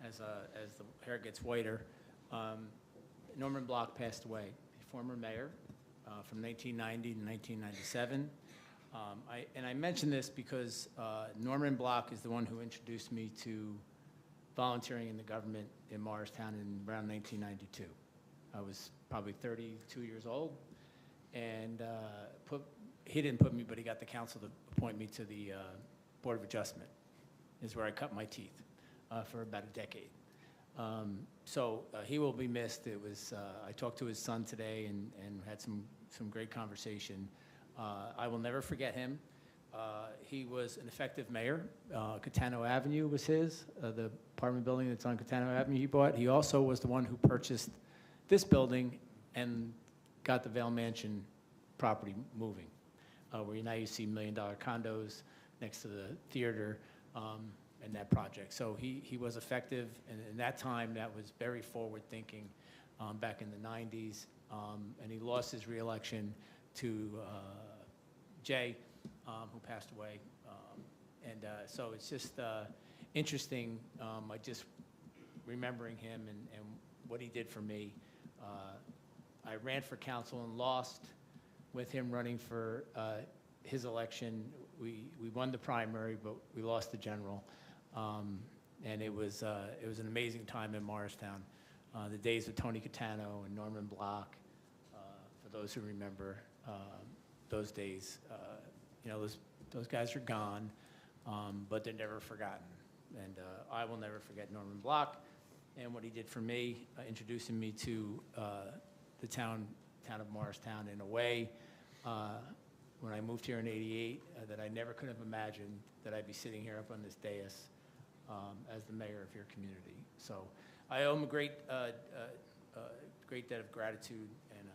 S2: as the hair gets whiter. Norman Block passed away, a former mayor from 1990 to 1997. And I mention this because Norman Block is the one who introduced me to volunteering in the government in Morristown in around 1992. I was probably 32 years old, and he didn't put me, but he got the council to appoint me to the Board of Adjustment, is where I cut my teeth for about a decade. So he will be missed. It was, I talked to his son today and had some great conversation. I will never forget him. He was an effective mayor. Catano Avenue was his, the apartment building that's on Catano Avenue he bought. He also was the one who purchased this building and got the Vail Mansion property moving, where now you see $1 million condos next to the theater and that project. So he was effective, and in that time, that was very forward-thinking back in the 90s, and he lost his reelection to Jay, who passed away. So it's just interesting, I just remembering him and what he did for me. I ran for council and lost with him running for his election. We won the primary, but we lost the general. And it was an amazing time in Morristown. The days of Tony Catano and Norman Block, for those who remember those days, those guys are gone, but they're never forgotten. And I will never forget Norman Block and what he did for me, introducing me to the town of Morristown in a way when I moved here in '88 that I never could have imagined that I'd be sitting here up on this dais as the mayor of your community. So I owe him a great debt of gratitude, and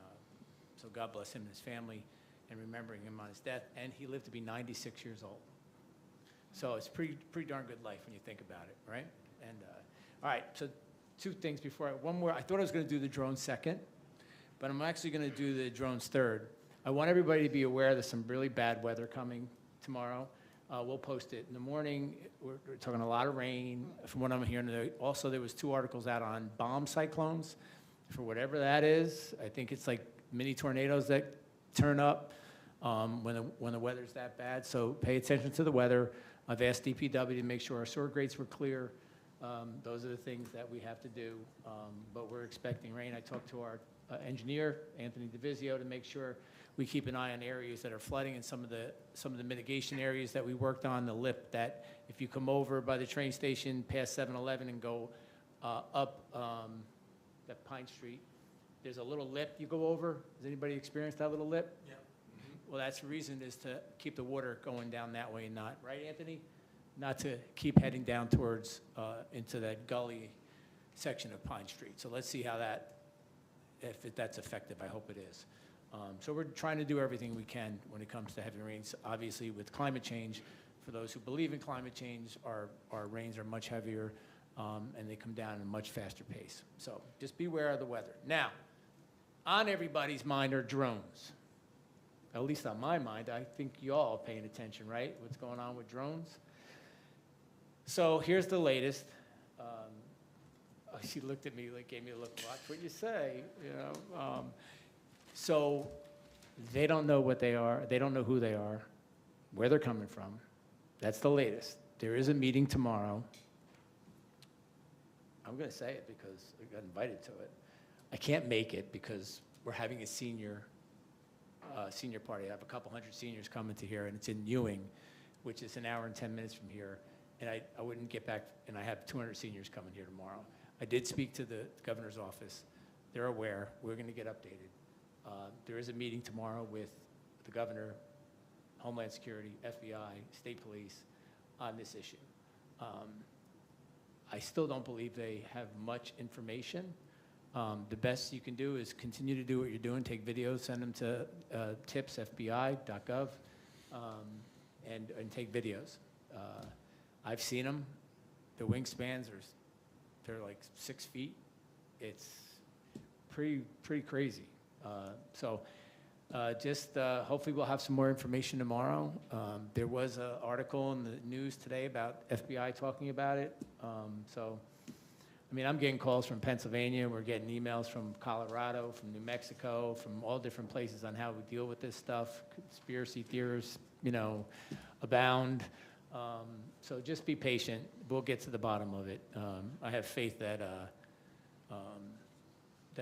S2: so God bless him and his family, and remembering him on his death. And he lived to be 96 years old. So it's pretty darn good life when you think about it, right? And all right, so two things before one more. I thought I was going to do the drones second, but I'm actually going to do the drones third. I want everybody to be aware there's some really bad weather coming tomorrow. We'll post it in the morning. We're talking a lot of rain from what I'm hearing. Also, there was 2 articles out on bomb cyclones, for whatever that is. I think it's like mini tornadoes that turn up. when the weather's that bad. So pay attention to the weather. I've asked DPW to make sure our sewer grates were clear. Those are the things that we have to do, but we're expecting rain. I talked to our engineer, Anthony DeVizio, to make sure we keep an eye on areas that are flooding and some of the mitigation areas that we worked on, the lip that if you come over by the train station past 7-Eleven and go up that Pine Street, there's a little lip you go over. Has anybody experienced that little lip? Yeah. Well, that's the reason is to keep the water going down that way and not, right, Anthony? Not to keep heading down towards, into that gully section of Pine Street. So let's see how that's effective. I hope it is. So we're trying to do everything we can when it comes to heavy rains. Obviously, with climate change, for those who believe in climate change, our rains are much heavier and they come down at a much faster pace. So just beware of the weather. Now, on everybody's mind are drones. At least on my mind. I think you all are paying attention, right? What's going on with drones? So here's the latest. She looked at me, like gave me a look, watch what you say, you know. So they don't know what they are. They don't know who they are, where they're coming from. That's the latest. There is a meeting tomorrow. I'm going to say it because I got invited to it. I can't make it because we're having a senior party. I have a couple hundred seniors coming to here, and it's in Ewing, which is an hour and 10 minutes from here. And I wouldn't get back, and I have 200 seniors coming here tomorrow. I did speak to the governor's office. They're aware. We're going to get updated. There is a meeting tomorrow with the governor, Homeland Security, FBI, state police on this issue. I still don't believe they have much information. The best you can do is continue to do what you're doing, take videos, send them to tips.fbi.gov, and take videos. I've seen them. The wingspans they're like 6 feet. It's pretty crazy. Hopefully we'll have some more information tomorrow. There was an article in the news today about FBI talking about it. I mean, I'm getting calls from Pennsylvania. We're getting emails from Colorado, from New Mexico, from all different places on how we deal with this stuff. Conspiracy theorists, you know, abound. So just be patient. We'll get to the bottom of it. I have faith that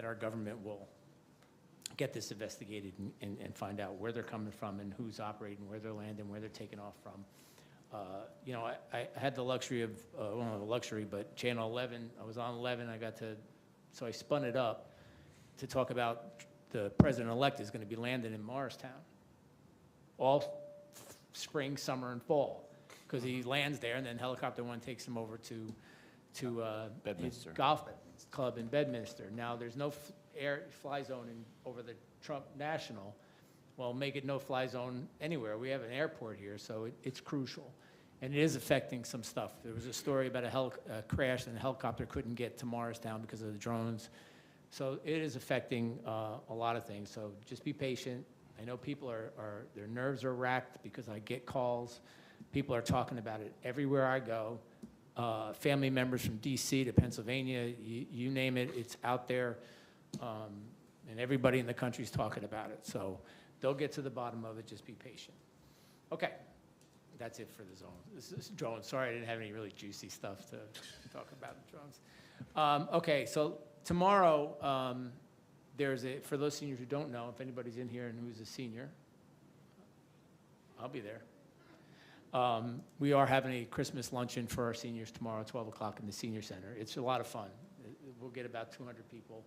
S2: our government will get this investigated and find out where they're coming from and who's operating, where they're landing, where they're taking off from. You know, I had the luxury of, well, not the luxury, but Channel 11, I was on 11, so I spun it up to talk about the president-elect is going to be landing in Morristown all spring, summer, and fall, because he lands there, and then Helicopter One takes him over to his golf club in Bedminster. Now, there's no fly zone over the Trump National. Well, make it no-fly zone anywhere. We have an airport here, so it's crucial. And it is affecting some stuff. There was a story about a crash and the helicopter couldn't get to Morristown because of the drones. So it is affecting a lot of things. So just be patient. I know people their nerves are racked because I get calls. People are talking about it everywhere I go. Family members from DC to Pennsylvania, you name it, it's out there. And everybody in the country is talking about it. So they'll get to the bottom of it. Just be patient. Okay. That's it for the zone. This is drones. Sorry, I didn't have any really juicy stuff to talk about drones. Okay, so tomorrow, for those seniors who don't know, if anybody's in here and who's a senior, I'll be there. We are having a Christmas luncheon for our seniors tomorrow at 12 o'clock in the senior center. It's a lot of fun. We'll get about 200 people.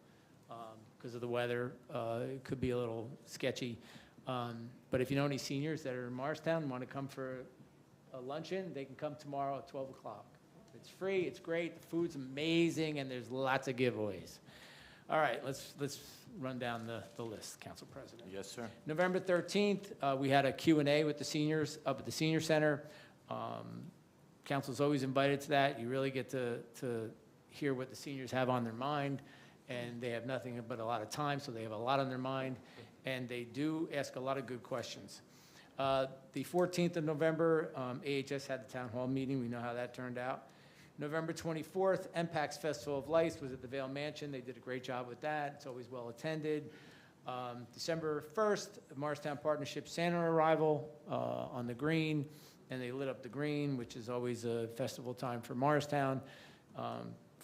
S2: Because of the weather, it could be a little sketchy. But if you know any seniors that are in Morristown and want to come for a luncheon, they can come tomorrow at 12 o'clock. It's free, it's great, the food's amazing, and there's lots of giveaways. All right, let's run down the list, Council President.
S1: Yes, sir.
S2: November 13th, we had a Q&A with the seniors up at the Senior Center. Council's always invited to that. You really get to hear what the seniors have on their mind. And they have nothing but a lot of time, so they have a lot on their mind, and they do ask a lot of good questions. The 14th of November, AHS had the town hall meeting. We know how that turned out. November 24th, MPAC's Festival of Lights was at the Vail Mansion. They did a great job with that. It's always well attended. December 1st, Morristown Partnership Santa arrival on the green, and they lit up the green, which is always a festival time for Morristown.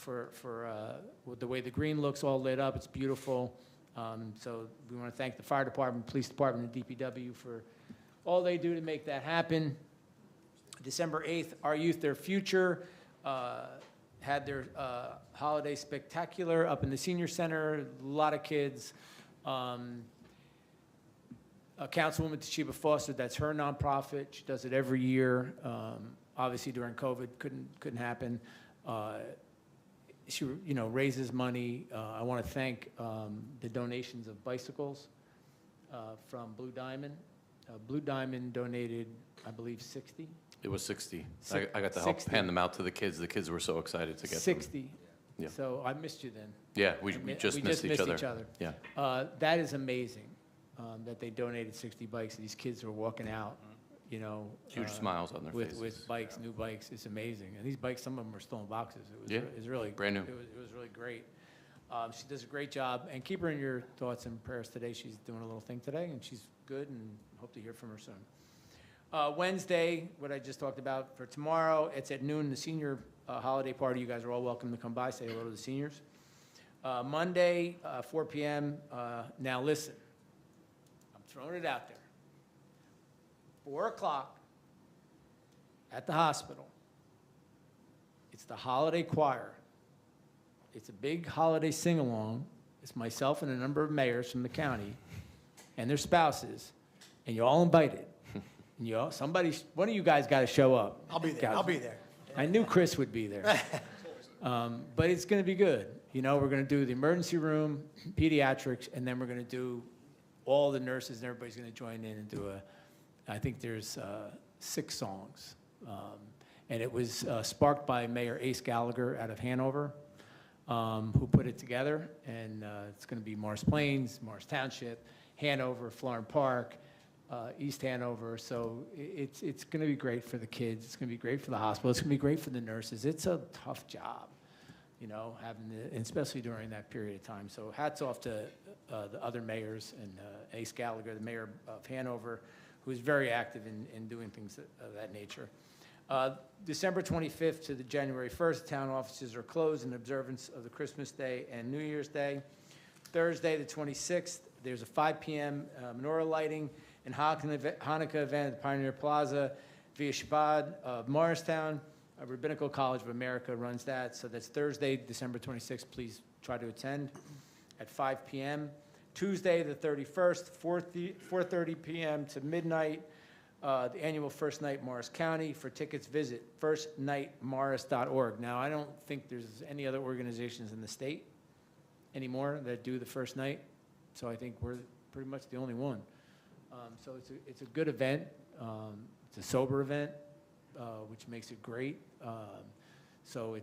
S2: With the way the green looks all lit up, it's beautiful. So we want to thank the fire department, police department, and DPW for all they do to make that happen. December 8th, Our Youth, Their Future had their holiday spectacular up in the senior center, a lot of kids. Councilwoman Toshiba Foster, that's her nonprofit. She does it every year. Obviously during COVID, couldn't happen. She, raises money. I want to thank the donations of bicycles from Blue Diamond. Blue Diamond donated, I believe, 60.
S1: It was 60. I got to help
S2: 60.
S1: hand them out to the kids. The kids were so excited to get them.
S2: 60.
S1: Yeah.
S2: So I missed you then.
S1: Yeah, we just missed each other. Yeah.
S2: That is amazing, that they donated 60 bikes. These kids were walking out,
S1: Huge smiles on their faces.
S2: With bikes, new bikes. It's amazing. And these bikes, some of them are still in boxes. It was really
S1: brand new.
S2: It was really great. She does a great job, and keep her in your thoughts and prayers today. She's doing a little thing today, and she's good, and hope to hear from her soon. Wednesday, what I just talked about for tomorrow, it's at noon, the senior holiday party. You guys are all welcome to come by, say hello to the seniors. Monday, 4 p.m. Now listen, I'm throwing it out there. 4 o'clock at the hospital. It's the holiday choir. It's a big holiday sing-along. It's myself and a number of mayors from the county and their spouses, and you're all invited. And one of you guys got to show up.
S14: I'll be there. I'll be there.
S2: I knew Chris would be there. But it's going to be good. We're going to do the emergency room, pediatrics, and then we're going to do all the nurses, and everybody's going to join in and do I think there's 6 songs. And it was sparked by Mayor Ace Gallagher out of Hanover, who put it together. And it's going to be Morris Plains, Morris Township, Hanover, Florham Park, East Hanover. So it's going to be great for the kids. It's going to be great for the hospital. It's going to be great for the nurses. It's a tough job, and especially during that period of time. So hats off to the other mayors and Ace Gallagher, the mayor of Hanover, who is very active in doing things of that nature. December 25th to the January 1st, town offices are closed in observance of the Christmas Day and New Year's Day. Thursday, the 26th, there's a 5 p.m. Menorah lighting and Hanukkah event at Pioneer Plaza via Shabbat of Morristown. Rabbinical College of America runs that. So that's Thursday, December 26th. Please try to attend at 5 p.m. Tuesday, the 31st, 4:30 p.m. to midnight, the annual First Night Morris County. For tickets, visit firstnightmorris.org. Now, I don't think there's any other organizations in the state anymore that do the first night, so I think we're pretty much the only one. So it's a good event. It's a sober event, which makes it great. So I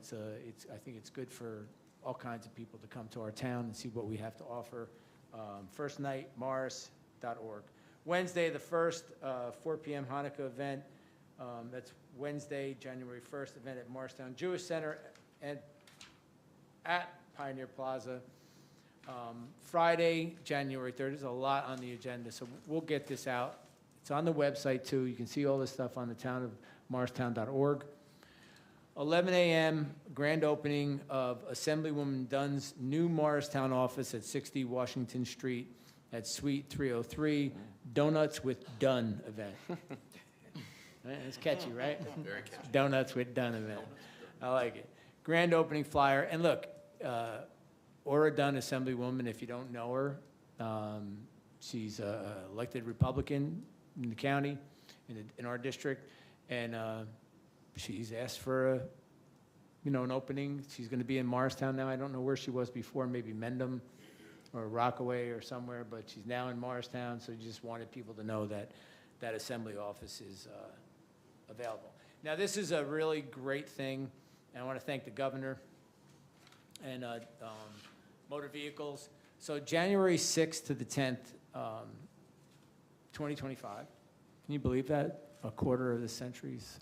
S2: think it's good for all kinds of people to come to our town and see what we have to offer. Firstnightmorris.org. Wednesday, the 1st, 4 p.m. Hanukkah event. That's Wednesday, January 1st, event at Morristown Jewish Center and at Pioneer Plaza. Friday, January 3rd. There's a lot on the agenda, so we'll get this out. It's on the website, too. You can see all this stuff on the town of morristown.org. 11 a.m., grand opening of Assemblywoman Dunn's new Morristown office at 60 Washington Street at Suite 303, Donuts with Dunn event. Right? It's catchy, right?
S1: Very catchy.
S2: Donuts with Dunn event. I like it. Grand opening flyer. And look, Ora Dunn, Assemblywoman, if you don't know her, she's an elected Republican in the county, in our district, and she's asked for an opening. She's going to be in Morristown now. I don't know where she was before, maybe Mendham or Rockaway or somewhere, but she's now in Morristown, so just wanted people to know that that assembly office is available. Now, this is a really great thing, and I want to thank the governor and motor vehicles. So January 6th to the 10th, 2025. Can you believe that? A quarter of the century's,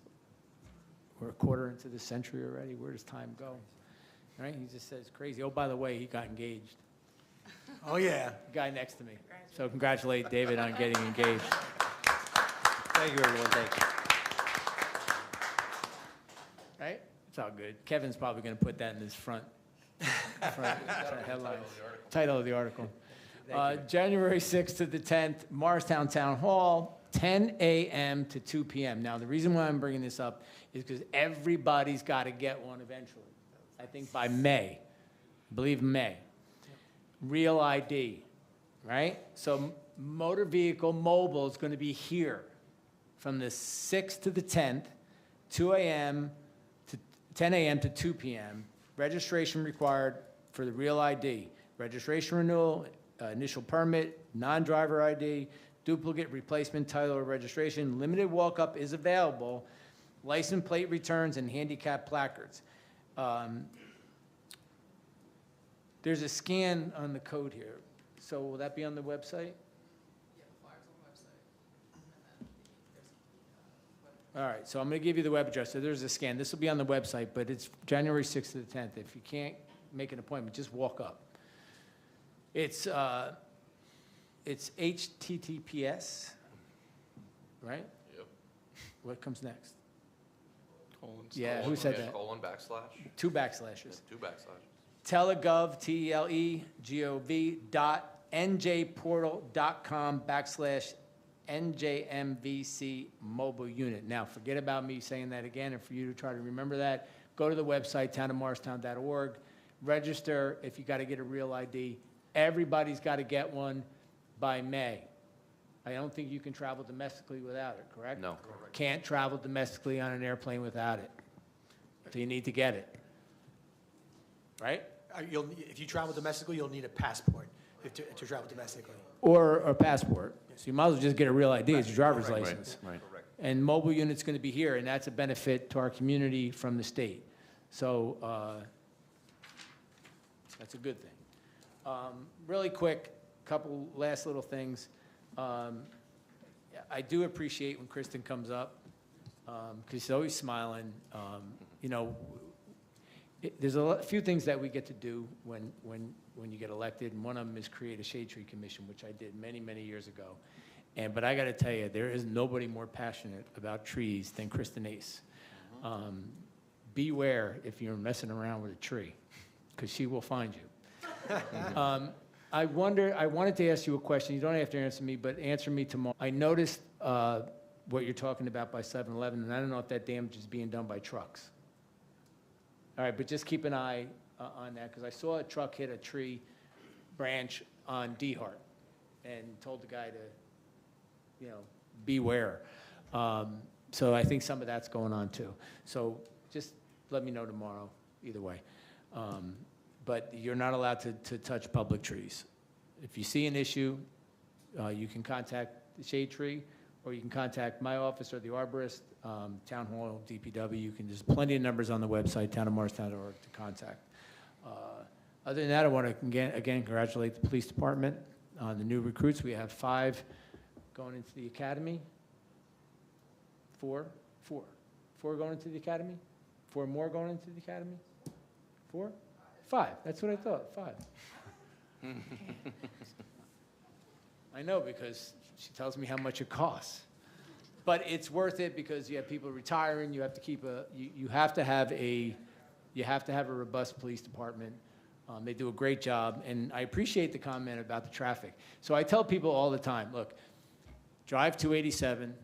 S2: we're a quarter into the century already. Where does time go? Right? He just says crazy. Oh, by the way, he got engaged. Oh, yeah. Guy next to me. So congratulate David on getting engaged.
S18: Thank you, everyone. Thank you.
S2: Right? It's all good. Kevin's probably going to put that in his front headlines. Title of the article. January 6th to the 10th, Morristown Town Hall, 10 a.m. to 2 p.m. Now, the reason why I'm bringing this up is because everybody's got to get one eventually. I think by May. I believe May. Real ID, right? So motor vehicle mobile is going to be here from the 6th to the 10th, 2 a.m. to 10 a.m. to 2 p.m. Registration required for the real ID. Registration renewal, initial permit, non-driver ID, duplicate replacement title or registration. Limited walk-up is available. License plate returns and handicap placards. There's a scan on the code here. So will that be on the website? All right, so I'm going to give you the web address. So there's a scan. This will be on the website, but it's January 6th to the 10th. If you can't make an appointment, just walk up. It's HTTPS, right?
S1: Yep.
S2: What comes next?
S16: Colon.
S2: Yeah, who said that?
S1: Colon backslash?
S2: 2 backslashes.
S1: 2 backslash.
S2: Telegov, T-E-L-E-G-O-V .njportal.com/NJMVC mobile unit. Now, forget about me saying that again, and for you to try to remember that, go to the website, townofmorristown.org, register if you got to get a real ID. Everybody's got to get one by May. I don't think you can travel domestically without it, correct?
S1: No.
S2: Can't travel domestically on an airplane without it. So you need to get it. Right?
S18: If you travel domestically, you'll need a passport to travel domestically.
S2: Or a passport. So you might as well just get a real ID, it's your driver's license.
S1: Right.
S2: And mobile unit's going to be here, and that's a benefit to our community from the state. So that's a good thing. Really quick, couple last little things. I do appreciate when Kristen comes up, because she's always smiling. You know, there's a few things that we get to do when you get elected, and one of them is create a shade tree commission, which I did many, many years ago. But I got to tell you, there is nobody more passionate about trees than Kristen Ace. Beware if you're messing around with a tree, because she will find you. I wanted to ask you a question. You don't have to answer me, but answer me tomorrow. I noticed what you're talking about by 7-Eleven, and I don't know if that damage is being done by trucks. All right, but just keep an eye on that, because I saw a truck hit a tree branch on DeHart and told the guy to, beware. So I think some of that's going on too. So just let me know tomorrow, either way. But you're not allowed to touch public trees. If you see an issue, you can contact the shade tree, or you can contact my office or the arborist, Town Hall, DPW. There's plenty of numbers on the website, townofmorristown.org, to contact. Other than that, I want to again congratulate the police department on the new recruits. We have 5 going into the academy. 4 going into the academy. 4 more going into the academy. 4? 5. That's what I thought. 5. I know, because she tells me how much it costs. But it's worth it, because you have people retiring. You have to keep you have to have a robust police department. They do a great job, and I appreciate the comment about the traffic. So I tell people all the time, look, drive 287,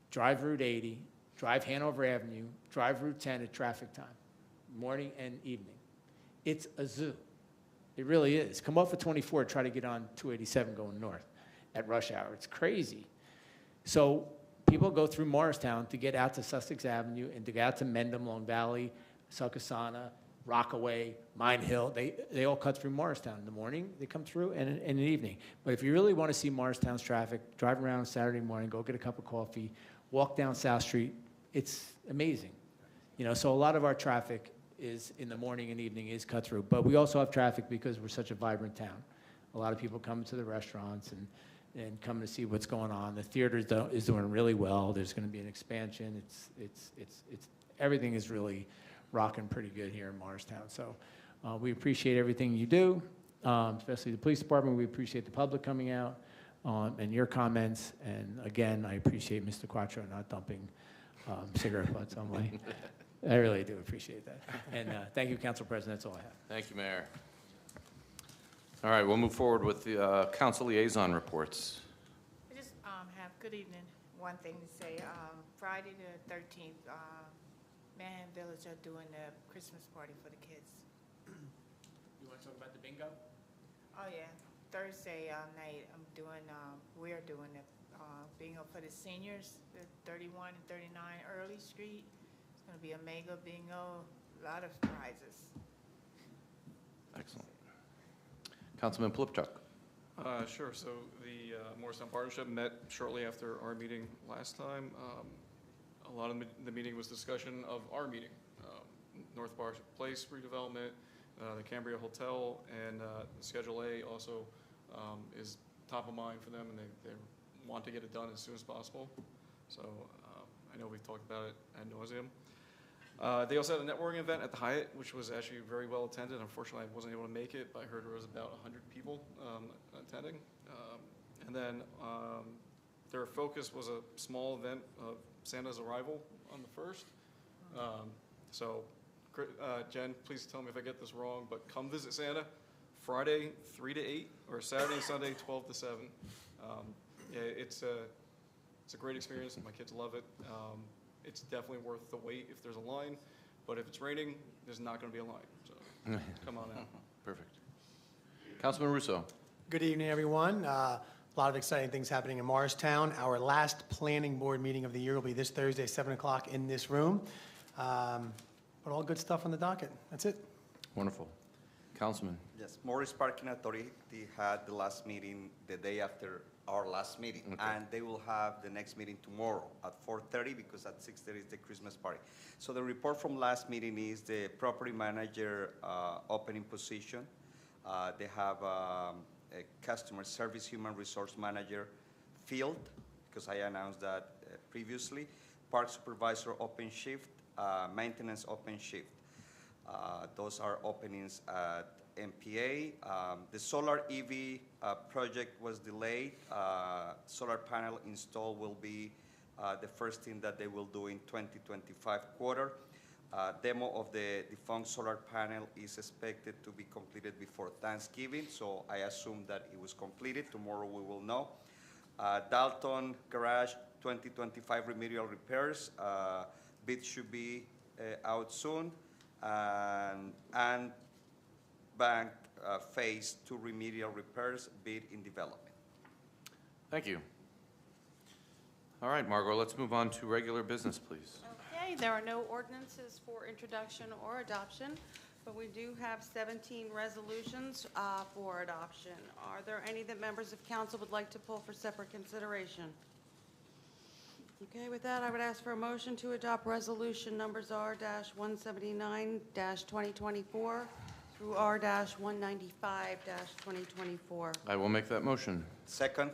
S2: drive Route 80, drive Hanover Avenue, drive Route 10 at traffic time, morning and evening. It's a zoo. It really is. Come off of 24, try to get on 287 going north at rush hour. It's crazy. So people go through Morristown to get out to Sussex Avenue and to get out to Mendham, Long Valley, Succassana, Rockaway, Mine Hill. They all cut through Morristown in the morning. They come through and in the evening. But if you really want to see Morristown's traffic, drive around Saturday morning, go get a cup of coffee, walk down South Street. It's amazing. So a lot of our traffic is in the morning and evening is cut through. But we also have traffic because we're such a vibrant town. A lot of people come to the restaurants and come to see what's going on. The theater is doing really well. There's going to be an expansion. It's everything is really rocking pretty good here in Morristown. So we appreciate everything you do. especially the police department. We appreciate the public coming out and your comments. And again, I appreciate Mr. Quattro not dumping cigarette butts on my, I really do appreciate that. And thank you, Council President, that's all I have.
S1: Thank you, Mayor. All right, we'll move forward with the council liaison reports.
S19: I just have, good evening, one thing to say. Friday the 13th, Manhattan Village are doing the Christmas party for the kids.
S2: You want to talk about the bingo?
S19: Oh, yeah. Thursday night, we're doing the bingo for the seniors, the 31 and 39 Early Street. It's going to be a mega bingo, a lot of prizes.
S1: Excellent. Councilman Plipchuk.
S16: Sure. So the Morristown Partnership met shortly after our meeting last time. A lot of the meeting was discussion of our meeting, North Bar Place redevelopment, the Cambria Hotel, and Schedule A also is top of mind for them, and they want to get it done as soon as possible. So I know we've talked about it ad nauseum. They also had a networking event at the Hyatt, which was actually very well attended. Unfortunately, I wasn't able to make it, but I heard there was about 100 people attending. And then their focus was a small event of Santa's arrival on the 1st. So, Jen, please tell me if I get this wrong, but come visit Santa Friday 3 to 8 or Saturday and Sunday 12 to 7. Yeah, it's a great experience. My kids love it. It's definitely worth the wait if there's a line, but if it's raining, there's not going to be a line. So come on out.
S1: Perfect. Councilman Russo.
S18: Good evening, everyone. A lot of exciting things happening in Morristown. Our last planning board meeting of the year will be this Thursday, 7 o'clock in this room. But all good stuff on the docket. That's it.
S1: Wonderful. Councilman.
S4: Yes, Morris Parking Authority had the last meeting the day after our last meeting, and they will have the next meeting tomorrow at 4:30 because at 6:30 is the Christmas party. So the report from last meeting is the property manager opening position. They have a customer service human resource manager field, because I announced that previously. Park supervisor open shift, maintenance open shift. Those are openings at MPA. The solar EV project was delayed. Solar panel install will be the first thing that they will do in 2025 quarter. Demo of the defunct solar panel is expected to be completed before Thanksgiving, so I assume that it was completed. Tomorrow we will know. Dalton Garage 2025 remedial repairs. Bid should be out soon. And Bank Phase 2 remedial repairs bid in development.
S1: Thank you. All right, Margot, let's move on to regular business, please.
S3: Okay, there are no ordinances for introduction or adoption, but we do have 17 resolutions for adoption. Are there any that members of council would like to pull for separate consideration? Okay, with that, I would ask for a motion to adopt resolution numbers R-179-2024 through R-195-2024.
S1: I will make that motion.
S4: Second.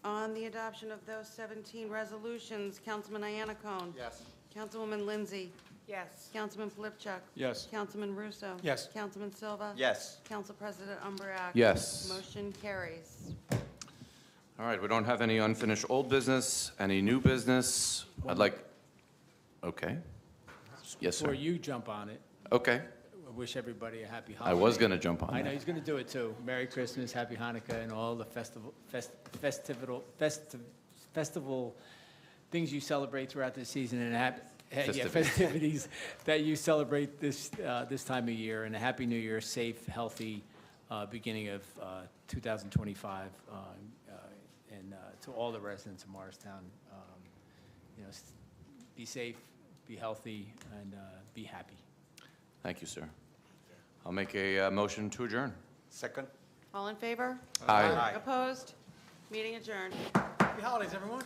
S3: On the adoption of those 17 resolutions, Councilman Iannacone.
S18: Yes.
S3: Councilwoman Lindsay.
S19: Yes.
S3: Councilman Plipchuk.
S16: Yes.
S3: Councilman Russo.
S18: Yes.
S3: Councilman Silva.
S4: Yes.
S3: Council President Umbreak.
S1: Yes.
S3: Motion carries.
S1: All right, we don't have any unfinished old business, any new business. I'd like, okay. Yes,
S2: Before
S1: sir.
S2: you jump on it,
S1: Okay.
S2: I wish everybody a happy
S1: I
S2: holiday.
S1: was going to jump on
S2: I know
S1: that.
S2: he's going to do it too. Merry Christmas, Happy Hanukkah, and all the festival things you celebrate throughout the season, and festivities that you celebrate this time of year. And a Happy New Year, safe, healthy beginning of 2025, and to all the residents of Morristown, be safe, be healthy, and be happy.
S1: Thank you, sir. I'll make a motion to adjourn.
S4: Second.
S3: All in favor?
S1: Aye.
S3: Opposed? Meeting adjourned.
S18: Happy holidays, everyone.